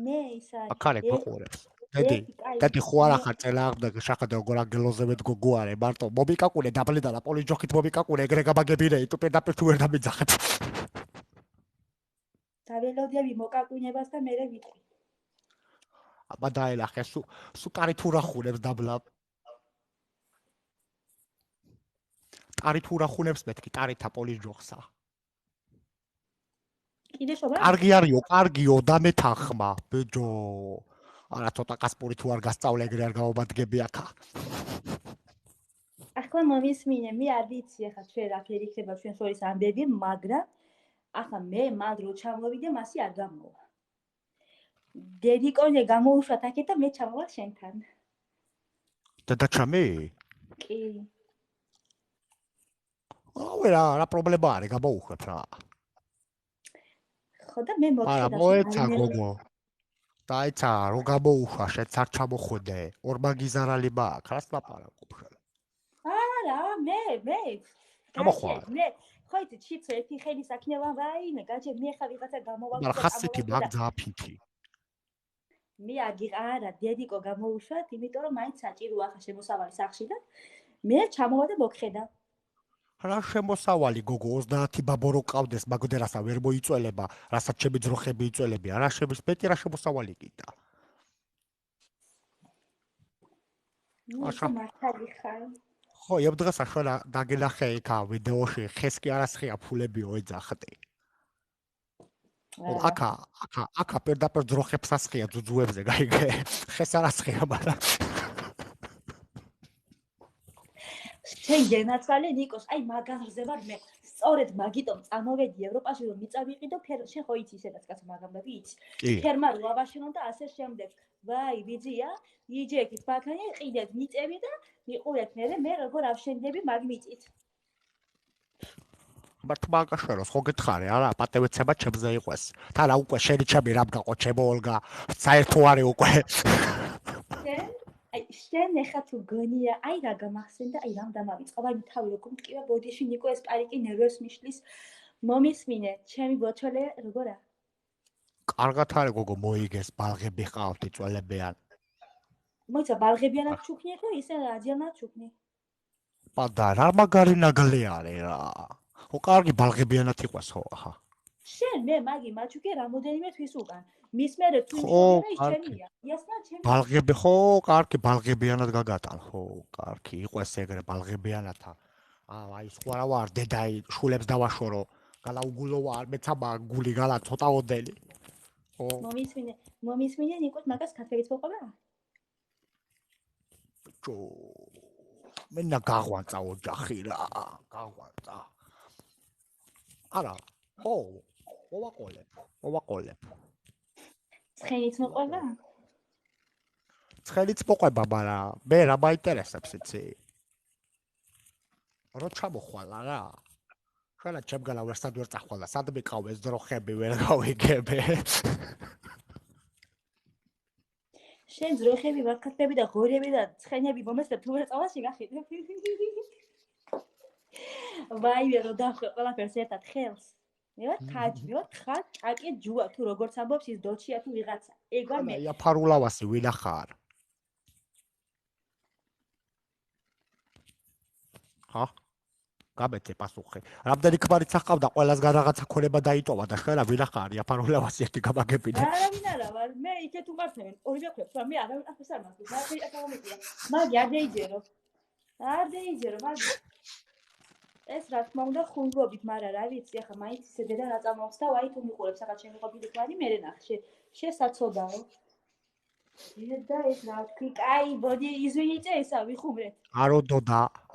მე ისა აქ არის გვიყურებს დედი ხო არა ხარ წელააღმდეგე შეხადე როგორ ანგელოზე მეგოგო არის მარტო მომიკაკუნე დაბლედა და პოლიჯოქით მომიკაკუნე ეგრე გამაგებინე თუ პირდაპირ თუ ვერ დამიძახეთ დაველოდები მოკაკუნებას და მე ვიტყვი აბა დაელახე სუ ტარი თუ რა ხუნებს დაბლა ტარი თუ რა ხუნებს მეთქი ტარითა პოლიჯოხსა კიდე შობა კარგიო და მეთახმა ბეჯო არა ცოტა კასპური თუ არ გასწავლე ეგრე არ გავაბადგები აქა ახლა მომისმინე მე არ ვიცი ახლა ჩვენ რა ფერი იქნება ჩვენ შორის ამბები მაგრამ ახლა მე მან რო ჩამოვიდე მასი არ გამოვა დედიკონე გამოუშვათ აქეთ და მე ჩამოვა შენთან და დაჩამე კი რა პრობლემა არის გამოუხვეთ რა ხო და მე მოწედა არა მოეცა გოგო დაიცა რო გამოუშვა შეც არ ჩამოხვდე ორმაგიზარალი მაქვს რას ლაპარაკობ ხელ არა მე გამოხვა მე ხო იცი ჩიცო ერთი ხელი საქნევა ვაიმე გაჩე მე ხა ვიღაცა გამოვა მაგრამ ხასეთი მაგ ძაფითი მე არა დედიკო გამოუშვათ, იმიტომ რომ მაინც საჭიროა ხა შემოსავალი სახში და მე ჩამოვა და მოგხედა. რა შემოსავალი გოგო 30 ბაბო რო ყავდეს, მაგდე რასა ვერ მოიწველება, რასაც ჩემი ძროხები იწველებია, რა მეტი რა შემოსავალი კიდა. ისე მართალი ხარ. ხო, იმ დღეს ახლა დაგელახე იქა ვიდეოში, ხეს კი არასხია ფულებიო ეძახდი. აკა პირდაპირ ძროხებს ასხია ძუძუებზე, გაიგე? ხეს არასხია, მაგრამ შენ გენაცვალე ნიკოს, აი მაგარზე ვარ მე. სწორედ მაგიტომ წამოვედი ევროპაში რომ მიწავიყიდო ფერ შენ ხო იცი ისედაც კაცო მაგამები იცი. ფერმა რო ავაშენო და ასე შემდეგ. ვაი, ვიძია, იჯექით ბაქანი, ყიდეთ მიწები და მიყურეთ მე როგორ ავშენდები მაგ მიწით. მათ მაგაშეროს ხო გითხარი, არა, პატევეცება ჩემზე იყვეს. თან უკვე შენი ჩემი რამ გაყო ჩემო ოლგა, საერთო არი უკვე. შენ ეხა თუ გონია, აი რა გამახსენდა, აი რამ დამავიწყო, აი თავი როგორ მტკივა ბოდიში ნიკო ეს პარიკი ნერვებს მიშლის. მომისმინე, ჩემი ბოჩოლე როგორა? კარგად არის გოგო, მოიგეს, ბალღები ყავთ, იწველებიან. მოიცა ბალღებიანად ჩუქნი ხო ისე აჯანად ჩუქნი? პადა რა მაგარი ნაგლე არის რა. ხო კარგი ბალღებიანად იყვას ხო ახა. შენ მე მაგი მაჩუქე რამოდენიმე თვის უკან. მის მერე თუ მიყურე ის ჩემია. იასნა ჩემი. ბალღები ხო, კარგი ბალღებიანად გაგატან ხო, კარგი, იყვეს ეგრე ბალღებიანათა. აი სხვა რა ვარ, დედაი შულებს დავაშორო. გალაუგულო ვარ, მეცა გული გალა ცოტა ოდელი. ხო. მომისმინე ნიკოს მაგას კაფეიც მოყვება? ჯო მენა გაღვანწა ოჯახი რა, გაღვანწა. არა, ხო, მოვაყოლებ. ცხენიც მოყვება? ცხენიც მოყვება, მაგრამ მე რა მაინტერესებს იცი? რო ჩამოხვალა რა. ხალა ჩემგანა ვერსად ვერ წახვალა, სად მიყავეს ძროხები ვერ გავიგებე. შენ ძროხები, ვაკათები და ღორები და ცხენები მომესწრებ თუ ვერ წავაში გახედებ. ვაი, რო დახვე ყველაფერს ერთად ხელს. მე ვარ ხარ აკე ჯუა თუ როგორც ამბობს ის დოჩია თუ ვიღაცა. ეგ ვარ მე. აი აფარულავასი ვინახარ. ხა? გამეთე პასუხი. რამდენი ქმარიც ახავდა, ყველას რაღაცა ქონება დაიტოვა და შელა ვინახარი აფარულავასი ერთი გამაგებინე. არა ვარ, მე იქეთ უმართლენ. ორივე ხვდებს, მაგრამ მე აღარ მასწავლე. მაგ აკავამიკია. მაგი არ დაიჯერო. მაგი. ეს რა თქმა უნდა ხუნგრობით, მაგრამ რა ვიცი, ახლა მაინც ისე დედა რა წამოხს და ვაი თუ მიყურებს, ახლა ჩემი ყოფილი ქმარი მე ნახე. შესაძოდაო. და ეს რა თქვი, კაი, ბოდი იზვინიწე ესა ვიხუმრეთ.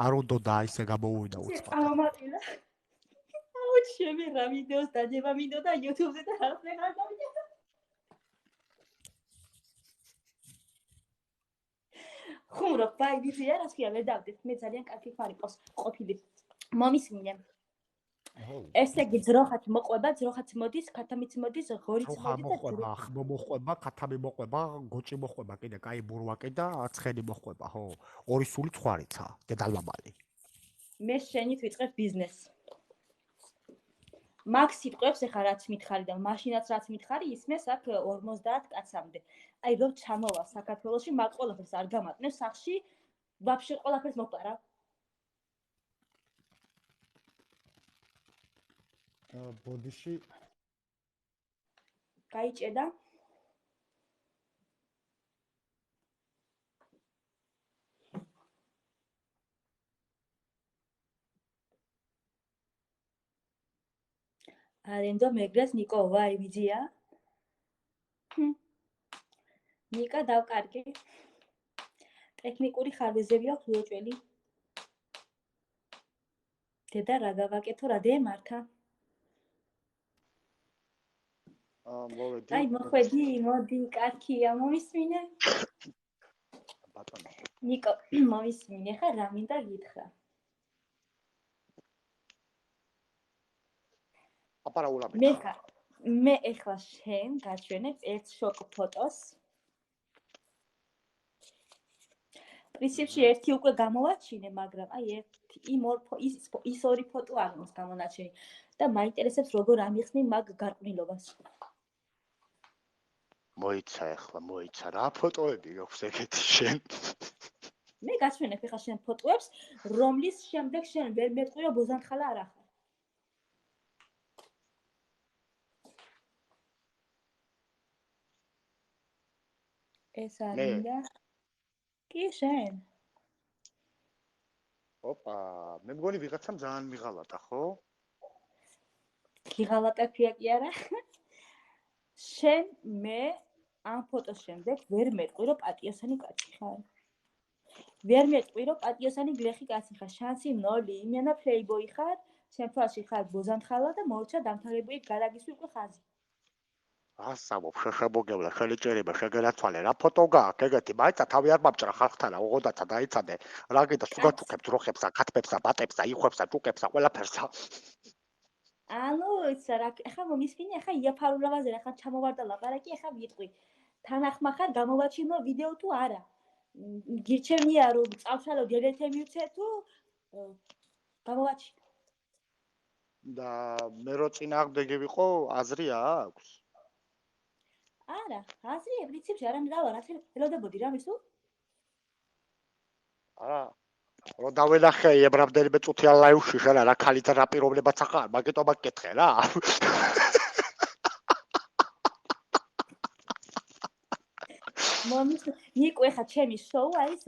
არ უდოდა ისე გამოუვიდა უცბად. ამამატილა. აუ ჩემი რა ვიდეოს დადება მინდოდა YouTube-ზე და რა ვეღარ დავიდე. ხუმრობ, ბაი, ვიცი რა თქვია, ვერ დავდეთ. მე ძალიან კარგი ქმარი ყოფილი. მომისმინე. ესე იგი ძროხაც მოყვება, ძროხაც მოდის, ქათამიც მოდის, ღორიც მოდის და ხმო მოყვება, ქათამი მოყვება, გოჭი მოყვება, კიდე კაი ბურვაკი და ცხენი მოყვება, ხო. ორი სული ცხwariცა, დედალმამალი. მე შენით ვიწყებ ბიზნესს. მაგ სიტყვებს ეხა რაც მითხარი და მაშინაც რაც მითხარი, ისმეს აქ 50 კაცამდე. აი რომ ჩამოვალ საქართველოში, მაგ ყველაფერს არ გამატნევ სახში, ვაფშე ყველაფერს მოყარა. ბოდიში გაიჭედა? არენდო მეგრას ნიკო ვაი ვიძია? ნიკა დავკარგი. ტექნიკური ხარვეზები აქვს უოჭველი. დედა რა გავაკეთო, რა დემართა? აი მოხვედი, მოდი, კაცია, მომისმინე? ბატონო. ნიკო, მომისმინე, ხა რა მინდა გითხრა? აპარაულაბი. მე ეხლა შენ გაჩვენებ ერთ შოკ ფოტოს. პრინციპში ერთი უკვე გამოვაჩინე, მაგრამ აი ის ორი ფოტო არ მომს გამონაჩენი და მაინტერესებს როგორ ამიხსნი მაგ გარყვნილობას. მოიცა ახლა მოიცა რა ფოტოები აქვს ეგეთი შენ მე გაჩვენებ ახლა შენ ფოტოებს, რომლის შემდეგ შენ ვერ მეტყვი რომ ბოზანთხალა არ ახარ. ეს არ მინდა. კი შენ. ოპა მე მგონი ვიღაცამ ძალიან მიღალატა ხო? გიღალატა ფია კი არა. შენ მე ამ ფოტოს შემდეგ ვერ მეტყვი რომ პატიოსანი კაცი ხარ. ვერ მეტყვი რომ პატიოსანი გლეხი კაცი ხარ. შანსი 0, იმენა პლეიბოი ხარ, შენ თვალში ხარ ბოზანთხალა და მორჩა დამთავრებული გადაგისვი უკვე ხაზი. ასამობ შეშებოგებლა ხელიჭერება შეგენაცვალე რა ფოტო გაქვს ეგეთი მაიცა თავი არ მომჭრა ხალხთან ოღონდაცა დაიცადე რა გინდა სუგაჩუქებს როხებსა კათბებსა ბატებსა იხვებსა ჭუკებსა ყველაფერსა ანუ ისა რა ახლა მომისმინე ახლა იაფარულავაზე ახლა ჩამოვარდა ლაპარაკი ახლა ვიტყვი თანახმა ხარ გამოვაჩინო ვიდეო თუ არა გირჩევნია რომ წავშალო დედეთე მივცე თუ გამოვაჩინო და მე რო წინააღმდეგი ვიყო აზრი აქვს არა აზრი პრინციპში არ ამრავა რა ელოდებოდი რა მისუ არა რო დავენახე ებრამდელი წუთი ლაივში შენ რა ქალით რა პირობლებაც ახარ მაგიტო მაგკითხე რა მომის ნიკო ეხა ჩემი შოუ არის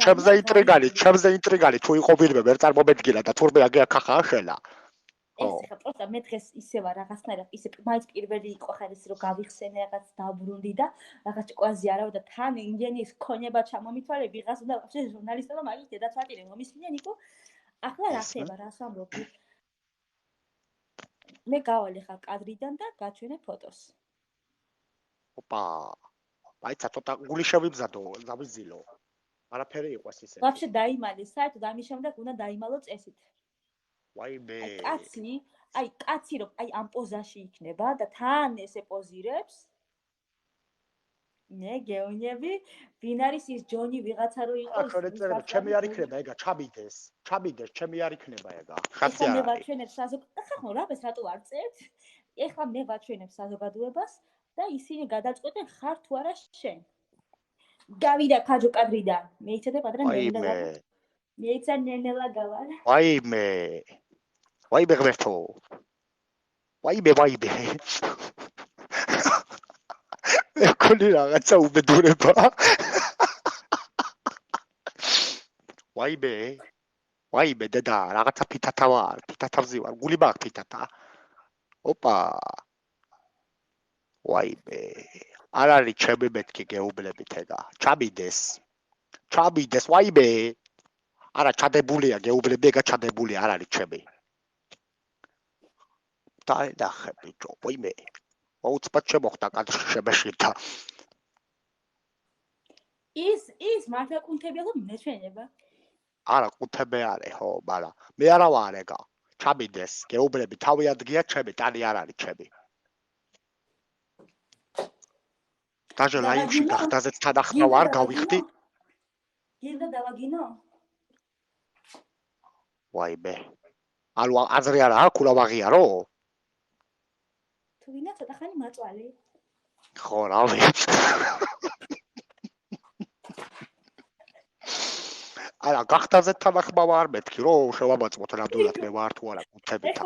ჩემზე ინტრიგალი თუ იყო ვინმე ვერ წარმომედგინა და თურმე აგე ახახაა შელა ეს ხა პროსტა მე დღეს ისევა რაღაცნაირად ისე მაინც პირველი იყო ხარ ის რომ გავიხსენე რაღაც დავბრუნდი და რაღაც კვაზი არავა და თან ინდიანის ქონება ჩამომითვალე ვიღას უნდა ვაფშე ჟურნალისტობა მაგის დედაცვატირე მომისმინე ნიკო ახლა რა ხდება რას ამბობი მე გავალე ხა კადრიდან და გაჩვენე ფოტოს ოპა მაიცა ცოტა გული შევიბზადო დავიზილო არაფერი იყოს ისე ვაფშე დაიმალე საერთოდ ამის შემდეგ უნდა დაიმალო წესით ვაიმე აი კაცი რომ აი ამ პოზაში იქნება და თან ესე პოზირებს მე გეუნები ვინ არის ის ჯონი ვიღაცა რო იყოს ჩემი არ იქნება ეგა ჩაბიდეს ჩემი არ იქნება ეგა ხაცი არა მე ვაჩვენებ ახლა რაბეს რატო არ წერთ ეხლა მე ვაჩვენებ საზოგადოებას და ისინი გადაწყვეტენ ხარ თუ არა შენ გავიდა ქაჯო კადრიდან მეიცადე პატრა მეიცა ნენელა გავალ ვაიმე ღმერთო ვაიმე ეკოლი რაღაცა უბედურება ვაიმე დედა რაღაცა ფითათავზი ვარ გული მაქვს ფითათა ოპა ვაიმე არ არის ჩემი მეთქი გეუბნებით ეგა ჩაბიდეს ვაიმე არა ჩადებულია გეუბნები ეგა ჩადებული არ არის ჩემი დაედახე ბიჭო ვაიმე უცბად შემოხდა კადრში შემეშლიდა ის მართლა კუნთებია თუ მეჩვენება არა კუნთები არის ხო მაგრამ მე არა ვარ ეგა ჩაბიდეს გეუბნები თავი ადგია ჩემი ტანი არ არის ჩემი დაჟე ლაივში გახდაზეც თანახმა ვარ გავიხდი გინდა დავაგინო ვაიმე ალო აზრი არა აქვს ულა ვაღიარო თუ ვინა ცოტა ხანი მაწვალი ხო რა ვიცი არა გახდაზე თანახმა ვარ მეთქი რომ შევამოწმოთ ნამდვილად მე ვარ თუ არა კუთებით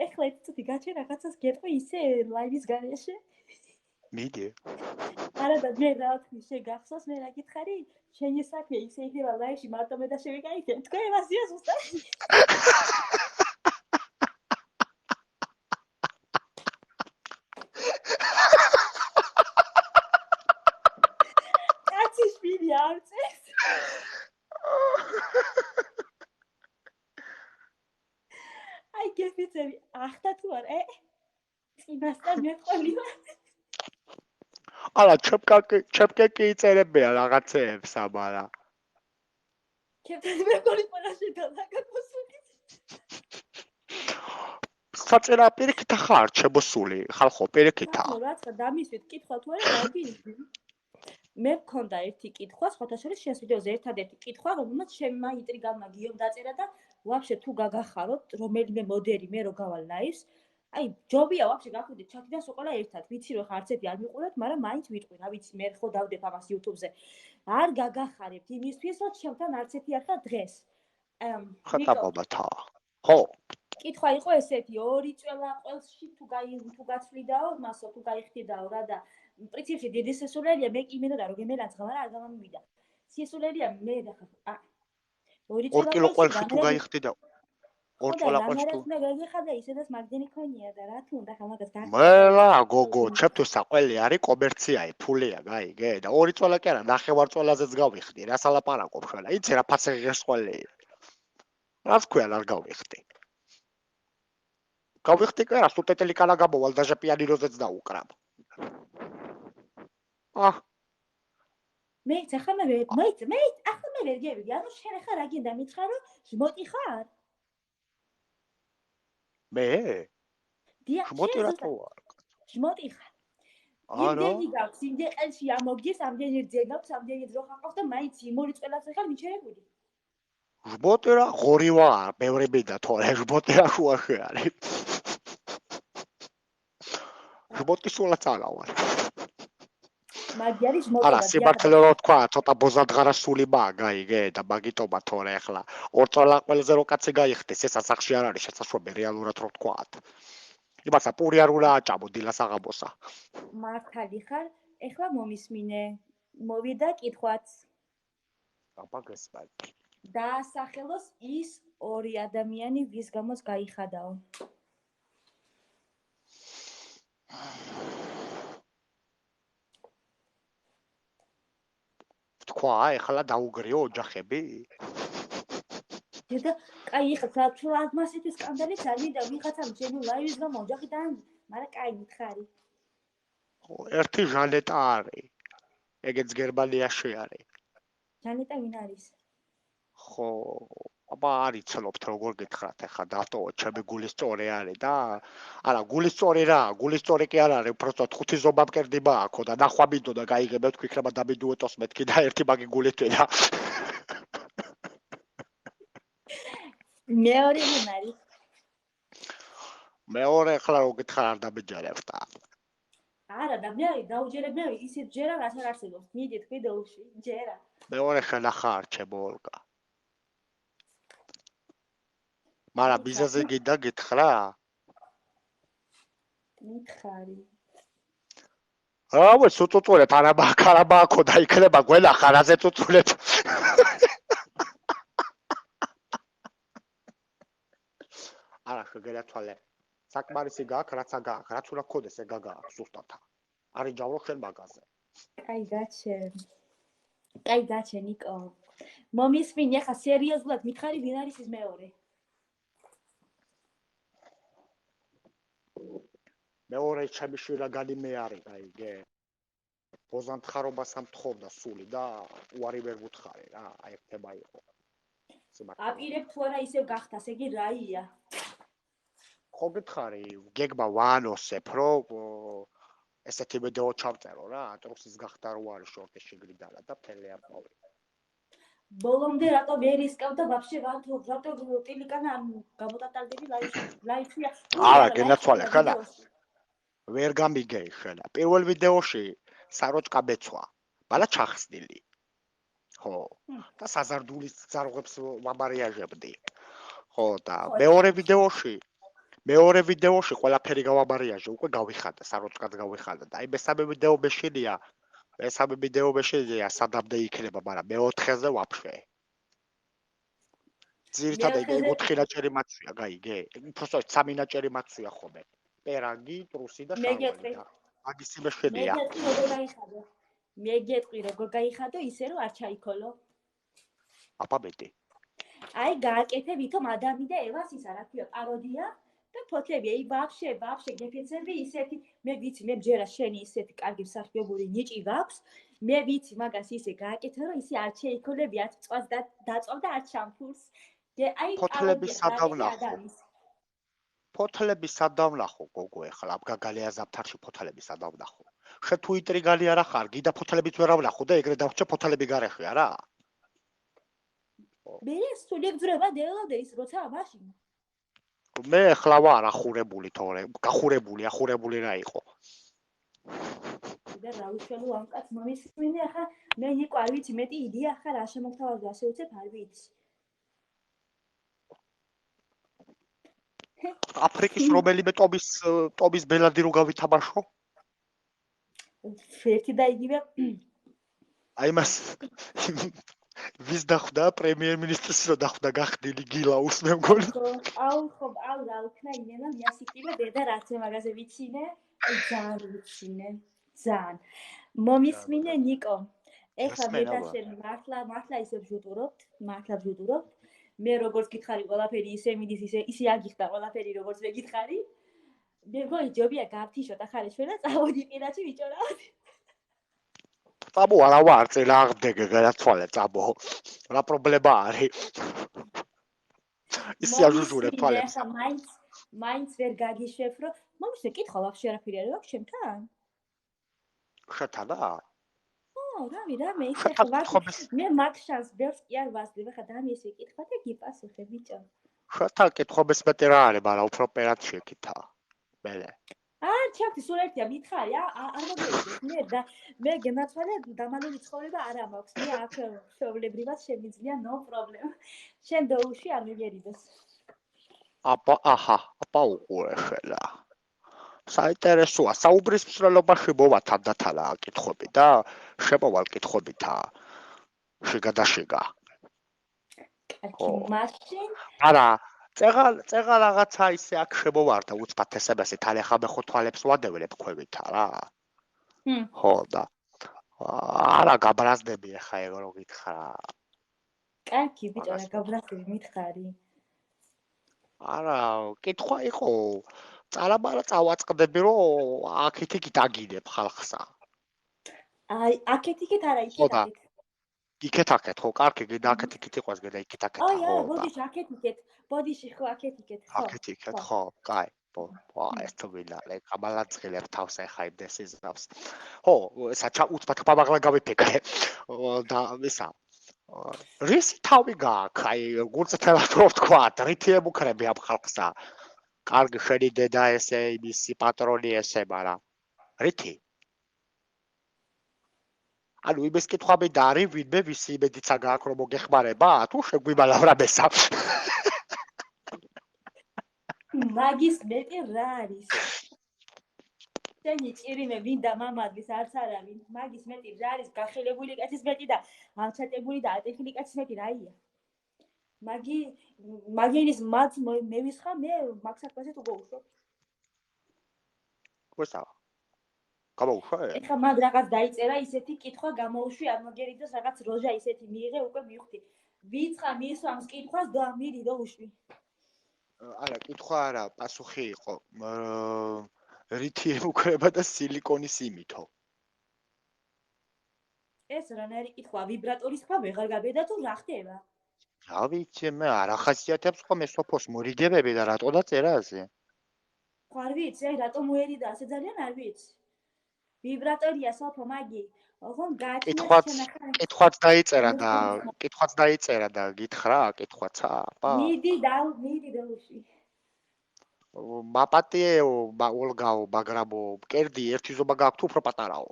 ეხლა ცოტა გაჩე რაღაცას გეტყვი ისე ლაივის გარეშე მიდი არა და მე რა თქვი შეგახსოვს მე რა გითხარი შენი საქმე ისე იქნება ლაივში მარტო მე და შევიკაიდე თქვენ მასია ზუსტად აი გეფიცები ახლა თუ არა წინასწარ მეყოლი არა ჩეპკე კი იწერებია რაღაცეებს აბარა ჩეპკე მეყოლი პარაში გადაგაკოსული საწერა პირიქით ხარ ჩემოსული ხალხო პირიქითა რაცა დამისვით კითხვა თუ არა გავიგინდი მე მქონდა ერთი კითხვა სხვათა შორის შენს ვიდეოზე ერთადერთი კითხვა რომელმაც შემმა ინტრიგავმა გიომ დაწერა და ვაფშე თუ გაგახაროთ რომელიმე მოდერი მე რო გავალ ლაივს აი, ჯობია ვაფშე გახვიდეთ ჩათიდან სოყოლა ერთად. ვიცი რომ ხარც ერთი არ მიყურებთ, მაგრამ მაინც ვიტყვი, რა ვიცი, მე ხო დავდებ ამას YouTube-ზე. არ გაგახარებთ იმისთვის, რომ ჩემთან არც ერთი არ ხარ დღეს. ხატა ნიკო, ბაბათა. ხო. კითხვა იყო ესეთი, 2 წველა ყველში თუ გაცვლიდაო, მასო თუ გაიხდიდაო რა და პრინციპში დიდი სესულელია, მე კი იმედოდა რომ გემელანძღა, მაგრამ არ გამომივიდა. სესულელია მე და 2 2 წველა კილო ყველში თუ გაიხდი და 2 წველა ყველში თუ უნდა გაგიხადა ისედაც მაგდენი ქონია და რა თუ უნდა ხამაგას მელა გოგო, ჩემთვის საყველი არის კომერციაი, ფულია, გაიგე? და 2 წველა კი არა, ნახევარ წველაზეც გავიხდი. რა სალაპარაკობ ხელა? იცი რა ფაცი გესყოლი. რას ქვია არ გავიხდი. გავიხდი კი არა, სულ ტეტელი კანა გამოვალ და პიანინოზეც დაუკრა. მე ახლა მე ახლა მე ვერ გევიდი, ანუ შენ ახლა რა გინდა მითხრა რომ ჟმოტი ხარ? მე? დიახ, ჟმოტი რატო ვარ? ჟმოტი ხარ. იმდენი გაქვს, იმდენ ყელში ამოგდეს, ამდენი რძეგავს, ამდენი ძროხა ყავს და მაინც 2 წელას ხარ მიჩერებული. ჟმოტი რა, ღორი ვარ, ბევრი მინდა თორე ჟმოტი რა შუაში არის. ჟმოტი სულაც არა ვარ. მაგი არის ჟმოტი. არა, სიმართლე რო თქვა, ცოტა ბოზადღარასული მაგ, გაიგე, და მაგიტობა თორე ახლა 2 წელა ყველაზე რო კაცი გაიხდეს, ეს ასახში არ არის შესაძლებელი რეალურად რო თქვათ. იმაცა პური არ უნდა აჭამო დილას აღამოსა. მართალი ხარ, ეხლა მომისმინე. მოვიდა კითხვაც. აბაგესმან. დაასახელოს ის 2 ადამიანი, ვის გამოც გაიხადაო. თქვა, ეხლა დაუგრიო ოჯახები? და კაი, ეხლა თუ მასეთი სკანდალიც არის და ვიღაცამ ჩემი ლაივის გამო ოჯახი დაანგრია, მაგრამ კაი მითხარი. ერთი ჟანეტა არის. ეგეც გერმანიაში არის. ჟანეტა ვინ არის? ხო, აბა არიცნობთ როგორ გითხრათ ახლა დატო, ჩემი გულისწორი არის და არა, გულისწორი რა, გულისწორი კი არ არის, უბრალოდ 5 ზომა მკერდება აქო და ნახვა მინდოდა გაიგებთ, ვფიქრება დამიდუეტოს მეთქი და ერთი მაგი გულით ვედა. მეორე ვინ არის? მეორე ახლა რო გითხრა არ დამეჯერებთ. არა და მე დაუჯერებ მე ისეთ ჯერა რაც არ არსებობს. მიდით ვიდეოში, ჯერა. მეორე შენახა არჩებო ოლგა. მაგრამ ბიზაზე გიდა გითხრა? მითხარი. რავე, სუწუწულეთ, არაბაქო და იქნება გველა ხარაზე წუწულეთ. არა, შეგერათვალე. საკმარისი გაქვს, რაც აგაქვს, რაც უნდა გქონდეს, ეგ აგაქვს ზუსტად. არის ჯავრო ხელ მაგაზე. კაი გაჩე, ნიკო. მომისმინე ხა სერიოზულად მითხარი ვინ არის ის მეორე? მეორე ჩემი შვილაგანი მე არის, გაიგე. ბოზანთხარობას ამთხოვდა სული და უარი ვერ გუთხარი რა, აი ხდება იყო. აპირებ თუ არა ისევ გახდას, ეგი რაია? ხო გითხარი, გეგმა ვანოსებ, რომ ესეთი ვიდეო ჩავწერო რა, ტრუსის გახდა რო არის შორტი შეგრიდალა და ფელი არ პოვი. ბოლომდე რატო ვერ ისკავ და ვაფშე რატო ტილიკანა გამოტატალდები ლაივში? არა, გენაცვალე ხანა. ვერ გამიგე ხელა. პირველ ვიდეოში საროჭკა მეცვა, ბალა ჩახსნილი. ხო, და საზარდულის ძარღვებს ვამარიაჟებდი. ხო, და მეორე ვიდეოში ყველაფერი გავამარიაჟე, უკვე გავიხადა, საროჭკაც გავიხადა და აი მესამე ვიდეო მეშინია. მესამე ვიდეო მეშინია, სადამდე იქნება, მაგრამ მეოთხეზე ვაფშე. ძირითადად ეგ 4 ნაჭერი მაცვია, გაიგე? უბრალოდ 3 ნაჭერი მაცვია ხოლმე. პერაგი, ტრუსი და შარვალი და მაგის იმეშენია. მე გეტყვი როგორ გაიხადო ისე რომ არ ჩაიქოლო. აპაბეტი. აი გააკეთე ვითომ ადამი და ევას ისა რა ქვია პაროდია და ფოთები აი ვაფშე გეფიცები ისეთი მე ვიცი მე ჯერა შენი ისეთი კარგი მსახიობური ნიჭი გაქვს მე ვიცი მაგას ისე გააკეთე რომ ისე არ შეიქოლებია წვას და დაწვა და არ ჩამფურს. აი ფოთლები სადავნახო გოგო ეხლა ამ გაგალია ზაფთარში ფოთლები სადავნახო. შე თუ ინტრიგალი არა ხარ, გიდა ფოთლებიც ვერ ავნახო და ეგრე დავრჩე ფოთლები გარეხია რა. მე სულეგძრება დელოდე ის როცა მაშინ. მე ახლა ვარ ახურებული თორე ახურებული რა იყო და რა უშველო ამ კაც მომისმინე ახლა მე იყო არ ვიცი მეტი იდეა ახლა რა შემოგთავაზო ასე უცებ არ ვიცი აფრიკის რომელიმე ტობის ბელადი რო გავითამაშო ერთი და იგივე აი მას ვის დახვდა პრემიერ-მინისტრის რო დახვდა გახდილი გილაუს მე მგონი აუ რა ვქნა იმენა მიასიკტიბე დედა რაც მაგაზე ვიცინე აი ძალიან ვიცინე ძალიან მომისმინე ნიკო ეხლა მე და შენ მართლა ისე ვჟუტურობთ მე როგორც გითხარი ყველაფერი ისე მიდის ისე აგიხდა ყველაფერი როგორც მე გითხარი მე მგონი ჯობია გავთიშოთ ახალი ჩვენ და წავოდი პირაჩი ვიჭორავთ წამო არა ვარ წელა აღდგე გადაცვალე წამო რა პრობლემა არის ისე აჟურებ თვალებს მაინც ვერ გაგიშვებ რომ მომისე კითხვა ვაფშე არაფერი არ აქვს ჩემთან შეთანა რამე ისე ხარ მე მაქსას ბევრს კი არ ვასწრებ ხა დამიესე კითხვა და გიპასუხე ბიჭო შოთა კითხობის მეტი რა არის მაგრამ უფრო პერად შეკითხა მელე ჩემთვის სულ ერთია მითხარი არ მოგერიდეს მე გენაცვალე დამალული ცხოვრება არ მაქვს მე აქ შეულებრივად შემიძლია no problem შენ დოუში არ მიგერიდეს აპა უყურე ხელა საინტერესოა საუბრის მსვლელობაში მოვათანდათალა კითხვები და შემოვალ კითხვებითა შეგადაშეგა მაშინ არა წეღა რაღაცა ისე აქ შემოვარდა უცბად SMS-ით თან ახლა მე ხო თვალებს ვადევლებ ქვევითა რა ხო და არა გაბრაზდები ახლა ეგ რო გითხრა კარგი ბიჭო რა გაბრაზდები მითხარი არა კითხვა იყო წარაბარა წავაწყდები რომ აქეთ-იქ დაგინებ ხალხსა აი აქეთ-იქით არა იქეთ-აქეთ იქეთ-აქეთ ხო კარგი გინდა აქეთ-იქით იყვას გინდა იქეთ-აქეთ ხო აი ბოდიში აქეთ-იქეთ ბოდიში ხო აქეთ-იქეთ ხო აქეთ-იქეთ ხო კაი ეს თუ ვინარე გამალაცხილებ თავს ახლა იმ დესიზნავს ხო საჩა უცბად პაბაღლა გავიფიქრე და ისა რისი თავი გაქვს აი გულწრფელად რო ვთქვა რითი ემუქრები ამ ხალხსა კარგი შენი დედა ესე იმისი პატრონი ესე მაგრამ რითი ანუ იმის კითხვები და არის ვინმე ვისი იმედიცა გააქვს რომ მოგეხმარება თუ შეგვიმალავრა მესა მაგის მეტი რა არის შენი ჭირიმე ვინ და მამადლის არც არავინ მაგის მეტი რა არის გახელებული კაცის მეტი და ამჩატებული და ატეხილი კაცის მეტი რაია მაგირის მათ მე ვისხა მე მაქსაკაზე თუ გოუშვებ ყოსა გამოვშვა ეხა მაგ რაღაც დაიწერა ისეთი კითხვა გამოუშვი არ მოგერიდეს რაღაც როჟა ისეთი მიიღე უკვე მივხვდი ვიცხა მისვამს კითხვას და მირი და უშვი არა კითხვა არა პასუხი იყო რითი ემუქრება და სილიკონის იმითო ეს რანაირი კითხვა ვიბრატორის ხმა ვეღარ გაბედა თუ რა ხდება რა ვიცი მე არ ახასიათებს ხომ ეს სოფოს მორიგებები და რატო დაწერა ასე ხო არ ვიცი აი რატო მოერიდა ასე ძალიან არ ვიცი ვიბრატორია სოფო მაგი ოღონ გააჩნია კითხვაც დაიწერა და გითხრა კითხვაცა აბა მიდი და უში მაპატიეო ოლგაო მაგრამო მკერდი ერთი ზომა გაქვთ უფრო პატარაო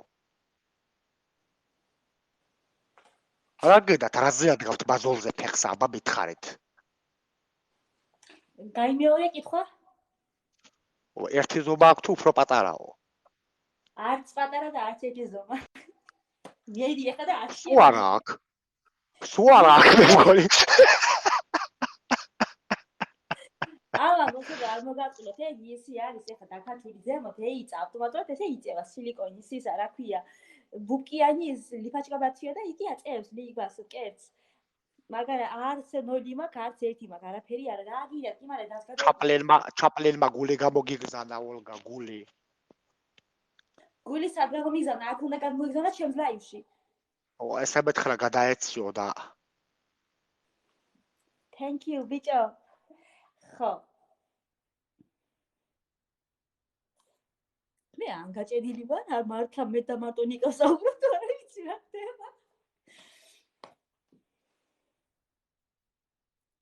რა გედათ რაზე ადგავთ ბაზოლზე ფეხსა აბა მითხარით გაიმეორე კითხვა ერთი ზომა აქვთ უფრო პატარაო არც პატარა და არც ერთი ზომა მიედი ეხა და არ სულ არა აქვს მე მგონი ალა მოსა არ მოგაწილოთ ისი არის ეხა დაქართული ზემოთ ეიცა ავტომატურად ესე იწევა სილიკონის ისა რა ქვია ბუკიანი ლიფაჭკაბაცია და იგი აწევს ლიგას კერც მაგრამ არც 0 მაქვს არც 1 მაქვს არაფერი არა რა გია კი მაგრამ დასგადა ჩაპლენმა გული გამოგიგზანა ოლგა გული სად გამიგზავნა აქ უნდა გამიგზავნა ჩემს ლაივში ესე მეთხრა გადაეციო და thank you ბიჭო ხო მე ან გაჭედილი ვარ არ მართლა მე და მარტო ნიკოს საუბრობ არ ვიცი რა ხდება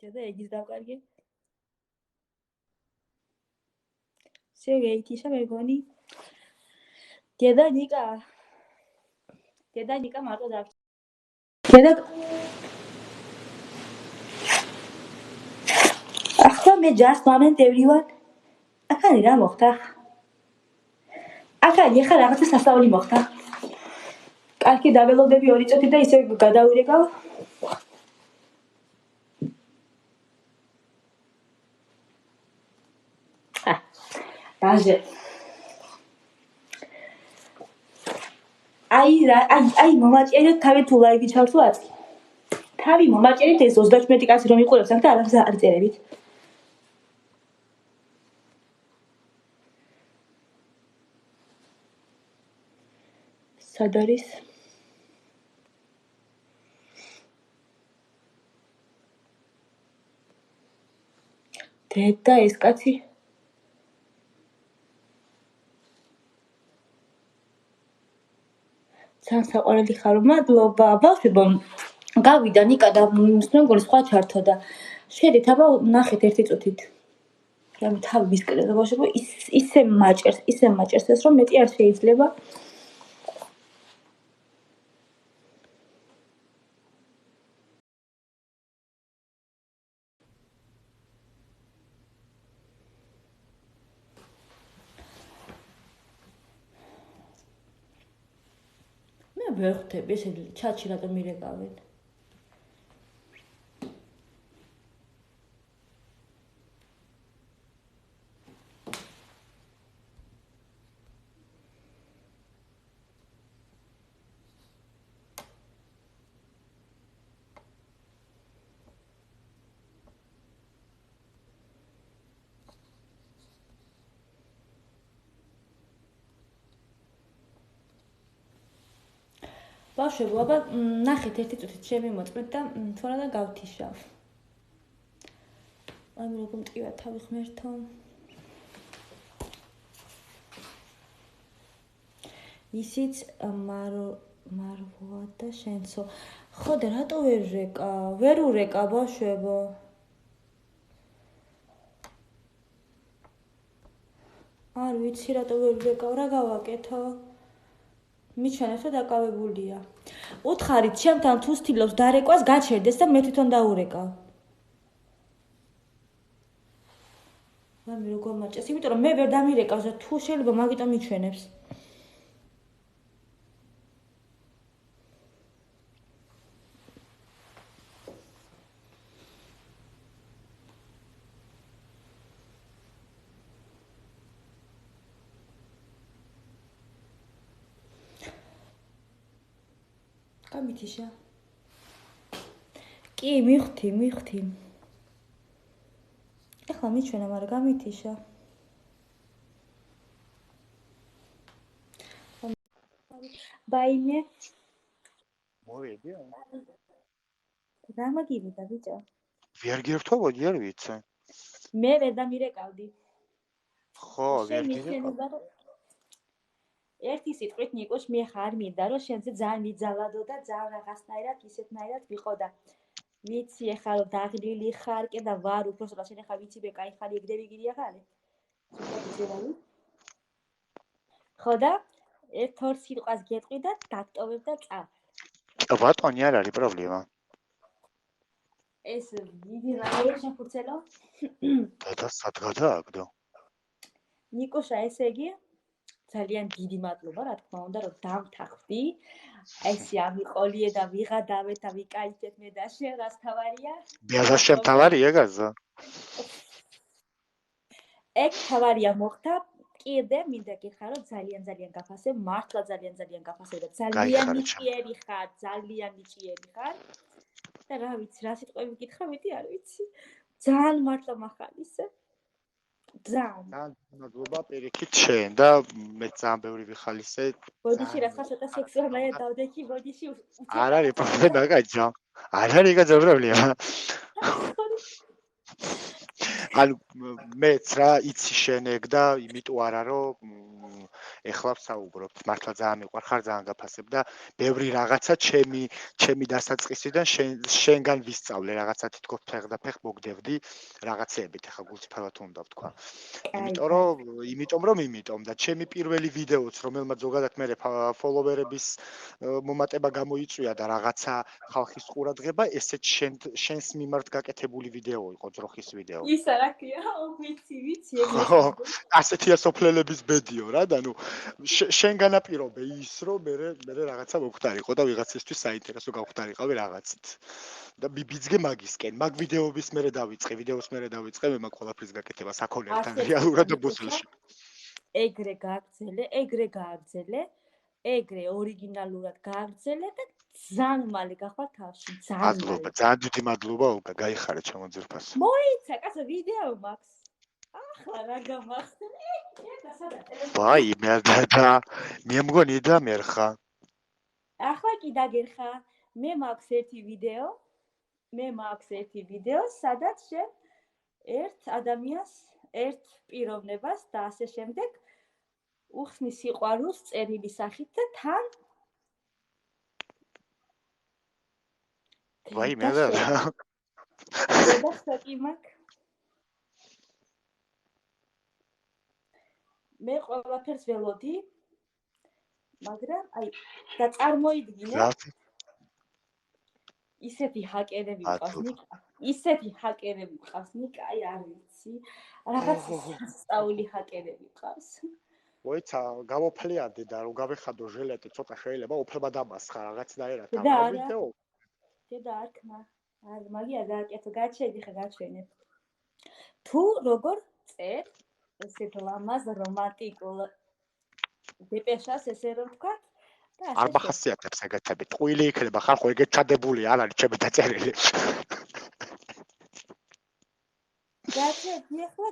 ჯერ ეგის დავკარგე ისე გეითიშა მეგონი. დედა ნიკა მარტო დარჩა. დედა ახლა მე ჯას მომენტები ვარ. ახალი რა მოხდა? ახალი ახლა რაღაცა სასწაული მოხდა. კარგი დაველოდები 2 წუთი და ისე გადავირეკავ. დაჟე. აი მომაჭერეთ თავი თუ ლაივი ჩავსო აწი. თავი მომაჭერეთ ეს 37 კაცი რომ იყურებს აქ და არაფერს არ წერებით. სად არის? დედა ეს კაცი ძალიან საყვარელი ხარ. მადლობა. ბავშვებო, გავიდა ნიკა და მგონი სხვა ჩართო და შედით აბა ნახეთ 1 წუთით. რამე თავი მისკრება ბავშვებო, ისე მაჭერს ეს რომ მეტი არ შეიძლება. მე ვერ ხვდები ესე ჩატში რატომ მირეკავენ. ბავშვებო, აბა ნახეთ 1 წუთით შემიმოწმეთ და თუ არა და გავთიშავ. აი როგორ მტკივა თავი ღმერთო. ისიც მარვოა და შენცო. ხო და რატო ვერ ურეკა ბავშვებო? არ ვიცი რატო ვერ ურეკავ, რა გავაკეთო? მიჩვენებს და დაკავებულია. უთხარით ჩემთან თუ სტილობს დარეკვას გაჩერდეს და მე თვითონ დაურეკავ. მე როგორ მაჭეს, იმიტომ რომ მე ვერ დამირეკავს და თუ შეიძლება მაგიტომ მიჩვენებს. გამითიშა. კი, მივხვდი. ეხლა მიჩვენა, მაგრამ გამითიშა. ბაიმე. მოვიდი. რა მაგივიდა ბიჭო? ვერ გირთვობოდი, არ ვიცი. მე ვერ დამირეკავდი. ხო, ვერ გირთვობოდი. ერთი სიტყვით ნიკოш მე ხარ მინდა რომ შენზე ძალიან მიძალადო და ძალიან რაღაცნაირად ისეთნაირად ვიყო და ვიცი ეხლა რომ დაღლილი ხარ კი და ვარ უბრალოდ შენ ეხლა ვიცი მე кай ხარ ეგდები გირია ხარი ხო და ერთ-ორ სიტყვას გეტყვი და დაგტოვებ და წავ. ბატონი არ არის პრობლემა. ეს დიდი რამე შეფურცელო? და სად გადააგდო? ნიკოშა ესე იგი ძალიან დიდი მადლობა რა თქმა უნდა რომ დამთახვდი. ესე ამიყოლიე და ვიღადავე და ვიკაითეთ მე და შენ რას თავარია? ბიაზა შენ თავარია გაზა? ეგ თავარია მოხდა. კიდე მინდა გითხრა რომ ძალიან გაფასებ, მართლა ძალიან გაფასებ და ძალიან ნიჭიერი ხარ. და რა ვიცი, რა სიტყვები გითხრა, მეტი არ ვიცი. ძალიან მართლა מחალისე. ძალიან მადლობა პირიქით შენ და მე ძალიან ბევრი ვიხალისე. ბოდიში რა ხარ ცოტა სექსუალია დავდექი ბოდიში. არ არის პრობლემა გაჯა. არ არის გაძა პრობლემა. ანუ მეც რა იცი შენეგ და იმიტომ არა რომ ეხლა ვსაუბრობ მართლა ძალიან მიყვარხარ ძალიან გაფასებ და ბევრი რაღაცა ჩემი დასაწყისიდან შენგან ვისწავლე რაღაცა თითქოს ფეხ მოგდევდი რაღაცეებით ეხლა გულწრფელად უნდა ვთქვა იმიტომ და ჩემი პირველი ვიდეოც რომელმაც ზოგადად მე ფოლოვერების მომატება გამოიწვია და რაღაცა ხალხის ყურადღება ესეც შენს მიმართ გაკეთებული ვიდეო იყო ძროხის ვიდეო ის არა ქია ვიცი ასეთია სოფლელების ბედიო რა და ნუ შენ განაპირობე ის რომ მე რაღაცა მოგხდარიყო და ვიღაცისთვის საინტერესო გავხდარიყავი რაღაცით და ბიბიძგე მაგისკენ მაგ ვიდეოების მერე დავიწყე მე მაგ ყველაფრის გაკეთება საქონელთან რეალურად ბუსლში ეგრე გააგრძელე ეგრე ორიგინალურად გააგრძელე და ძალიან მალე გახვალ თავში ძალიან დიდი მადლობა ოლგა გაიხარე ჩემო ძირფას მოიცა კაცო ვიდეო მაქვს ახლა რა გამახსენე ვაი მე მგონი და მერხა ახლა კი დაგერხა მე მაქვს ერთი ვიდეო სადაც შენ ერთ ადამიანს ერთ პიროვნებას და ასე შემდეგ უხსნის სიყვარულს წერილი სახით და თან ვაი მე და ხსაკი მაქვს მე ყველაფერს ველოდი მაგრამ აი და წარმოიდგინე ისეთი ჰაკერები მყავს ნიკა აი არ ვიცი რაღაც სასწაული ჰაკერები მყავს მოიცა გამოფლიანდი და რომ გავეხადო ჟელეტი ცოტა შეიძლება უფლება დამასხა რაღაცნაირად ვიდეო და არქნა არ მაგია გააკეთო გაჩვენებ თუ როგორ წერ ესეთ ლამაზ რომანტიკულ დეპეშას ესე რომ თქვა არ მახასიათებს ეგეთები ტყუილი იქნება ხალხო ეგეთ ჩადებული არ არის ჩემი დაწერილი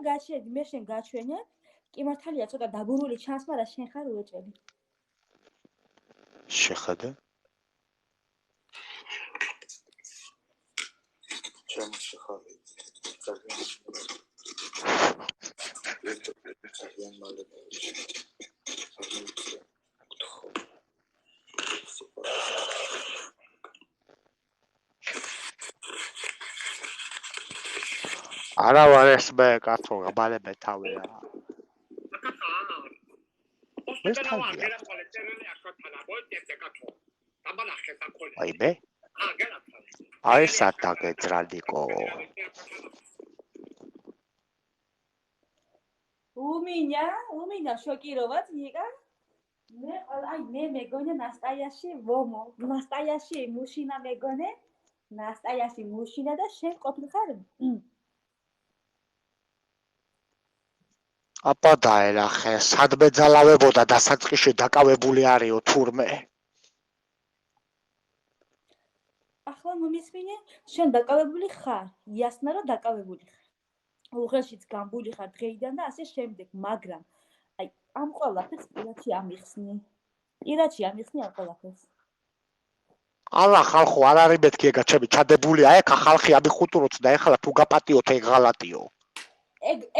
გაჩვენე მე შენ გაჩვენე კი მართალია ცოტა დაგურული ჩანს მაგრამ შენ ხარ უეჭველი შეხედე ჩემს შეხავი ძალიან მალე არა ვარ ეს მე კაცო გაბალებე თავი რა ეს თავია აი მე აი სათაგე ძრალდიკო უმინა შოკირovat ნიკა მე მეგონე ნასტაიაში მუშინა მეგონე ნასტაიაში მუშინა და შენ ყოფილხარ აპა დაელახე სადმე ძალავებოდა დასაწყისში დაკავებული არისო თურმე ახლა მომისმინე შენ დაკავებული ხარ იასნა რომ დაკავებული ხარ უღელშიც გამბული ხარ დღეიდან და ასე შემდეგ მაგრამ აი ამ ყველაფერს პირაჩი ამიხსნი ამ ყველაფერს ალა ხალხო არ არის მეთქი ეგა ჩემი ჩადებულია ეხა ხალხი ამიხუტუროც და ეხლა თუ გაპატიოთ ეგ ღალატიო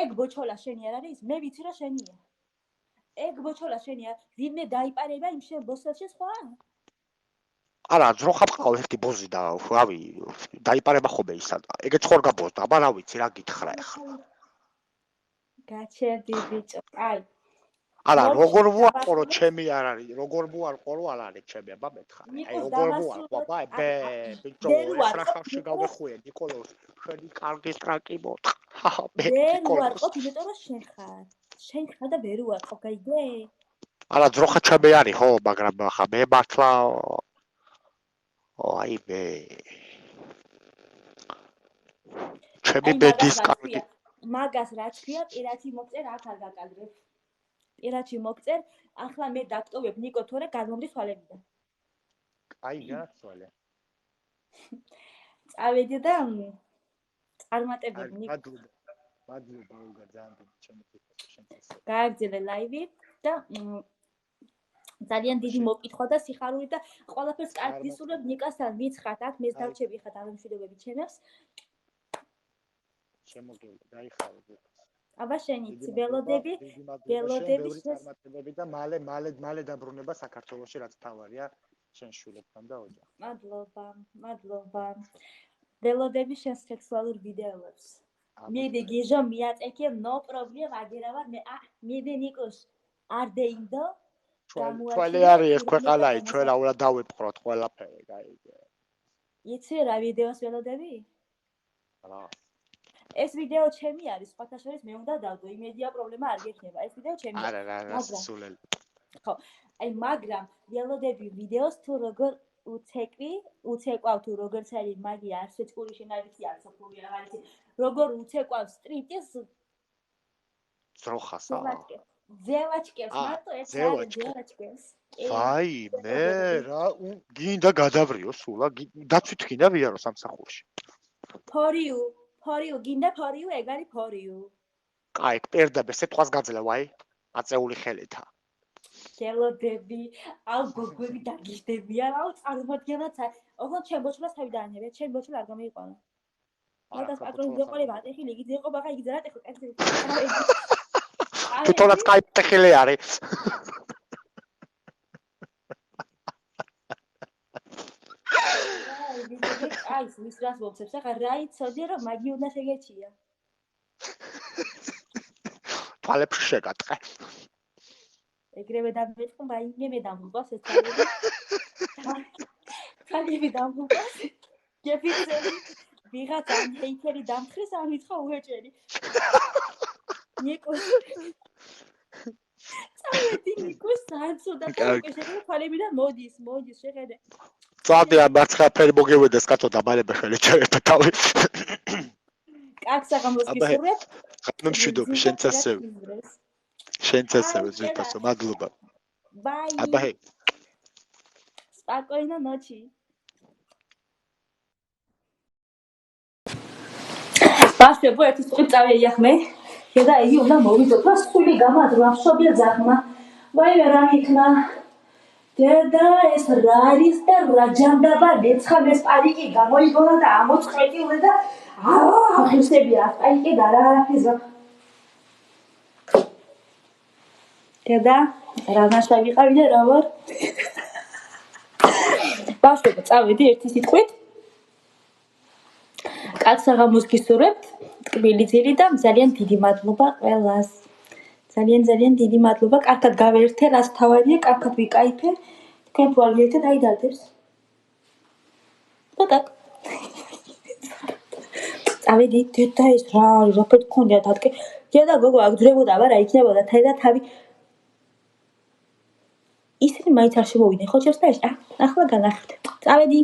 ეგ ბოჩოლა შენი არ არის მე ვიცი რა შენია ეგ ბოჩოლა შენია ვინმე დაიპარება იმ შენ ბოსელში სხვა არა ძროხა ყავ ერთი ბოზი და რავი დაიპარება ხოლმე ისა ეგეც ხორ გაბოზდა აბა რა ვიცი რა გითხრა ეხლა გაჩერდი ბიჭო აი არა როგორ ვუარყო რომ ჩემი არ არის როგორ ვუარყო რომ არ არის ჩემი აბა მეთხრა აი როგორ ვუარყო აბა ბიჭო ეს რა ხალხში გავეხუე ნიკოლოს შენი კარგი ტრაკი მოთხა ვერ ვუარყო იმიტომ რომ შენ ხარ და ვერ ვუარყო გაიგე არა ძროხა ჩემი არის ხო მაგრამ ხა მე მართლა აი მე ჩემი ბედის კარგი მაგას რა თქვია პირაჩი მოგწერ აქ არ გაკადრებ პირაჩი მოგწერ ახლა მე დაგტოვებ ნიკო თორე გადმომდის თვალებიდან აი გასვალე წავედი და წარმატებები ნიკო მადლობა უგა ძალიან დიდი ჩემთვის გააგრძელე ლაივი და ძალიან დიდი მოკითხვა და სიხარული და ყველაფერს კარგ ვისურვებ ნიკასთან მიცხრათ აქ მე დავჩები ხათ აღმშვიდობები ჩემებს შემოგევლე, დაიხარე. აბა შენი დიდი ველოდები მადლობა შენ ბევრი წარმატებები და მალე დაბრუნება საქართველოში რაც თავარია შენ შვილებთან და ოჯახთან. მადლობა. ველოდები შენ სექსუალურ ვიდეოებს. მიდი გიჟო მიაწექე no problem აგერავარ მიდი ნიკოს არ დეინდო ჩვენი არის ქვეყანაი ჩვენ აულა დავეპყროთ ყველაფერი გაიგე. იცი რა ვიდეოს ველოდები? რა ეს ვიდეო ჩემი არის, სხვათა შორის მე უნდა დავდო, იმედია პრობლემა არ გექნება. ეს ვიდეო ჩემი. არა, სულელი. ხო, მაგრამ ველოდები ვიდეოს თუ როგორ უცეკვავ თუ როგორც არის მაგია, არ შეწყური შენარიცი არ საფური აღარ იცი. როგორ უცეკვავ სტრიპტის ძროხასა. ძევაჩკებს, მარტო ეს არის ძევაჩკებს. ვაი, მე რა გინდა გადავრიო სულა, დაცვით გინდა ვიარო სამსახურში. For you, გინდა for you, ეგ არის for you. კაი, პირდაპირ სიტყვას გაძლევ, ვაი, აწეული ხელითა. გელოდები, აუ გოგოები დაგიჟდებიან, აუ წარმოადგენაც, ოღონდ ჩემ ბოჭლას თავიდან ანებია, ჩემ ბოჭლა არ გამიყვანა. მაგას პატრონი დეყოლება, ატეხილი, იგი დეყობა, ხა იგი ძრა ტეხო, კაცი. თვითონაც კაი ტეხილი არის. აი, ის რას ვოცებს, ახლა რა იცოდი, რომ მაგი უნდა შეგეჩია. თვალებს შეგატყე. ეგრევე დამეწყობა, იგივე დამღუპავს ეს თვალები. თვალები დამღუპავს. გეფიცები, ვიღაცა ჰეიტერი დამხრის, ამიცხა უეჭერი. ნიკოს. წავედი ნიკოს სანცოდა და უკვე შეხედე თვალებიდან მოდის, შეხედე. წავდი ამ მარცხაფერი მოგევედეს კაცო და მალე ხელეჩერება თავი. კაც აღამოს გისურვებ. გამშვიდობი შენც ასევე. შენც ასევე ზუსტად მადლობა. ბაი. აბა Спокойной ночи. Паспе будет испытывать яхме. Когда ее на мовит, то сули гамадру, а что без захма. Вай верамикна. Деда es raris da rajandaba მეცხამეს პარიკი გამოიგონა და ამოწყეთილდა და ახსებია პარიკი და არაფერზე. Деда, რანაშა ვიყავი და რა ვარ? ბავშვებო, წავედი ერთი სიტყვით. კაც აღამოს გისურვებთ, ტკბილი ძილი და ძალიან დიდი მადლობა ყველას. ძალიან დიდი მადლობა. კარგად გავერთე, რაც თავარია, კარგად ვიკაიფე. თქვენ თუ არ გიერთეთ, აი დადებს. და წავედი, დედა ეს რა არის, რაფერ გქონდია დატკე. დედა გოგო აგძრებოდა, არა, იქნებოდა თავი. ისინი მაინც არ შემოვიდნენ, ხო ჩემს და ახლა განახეთ. წავედი.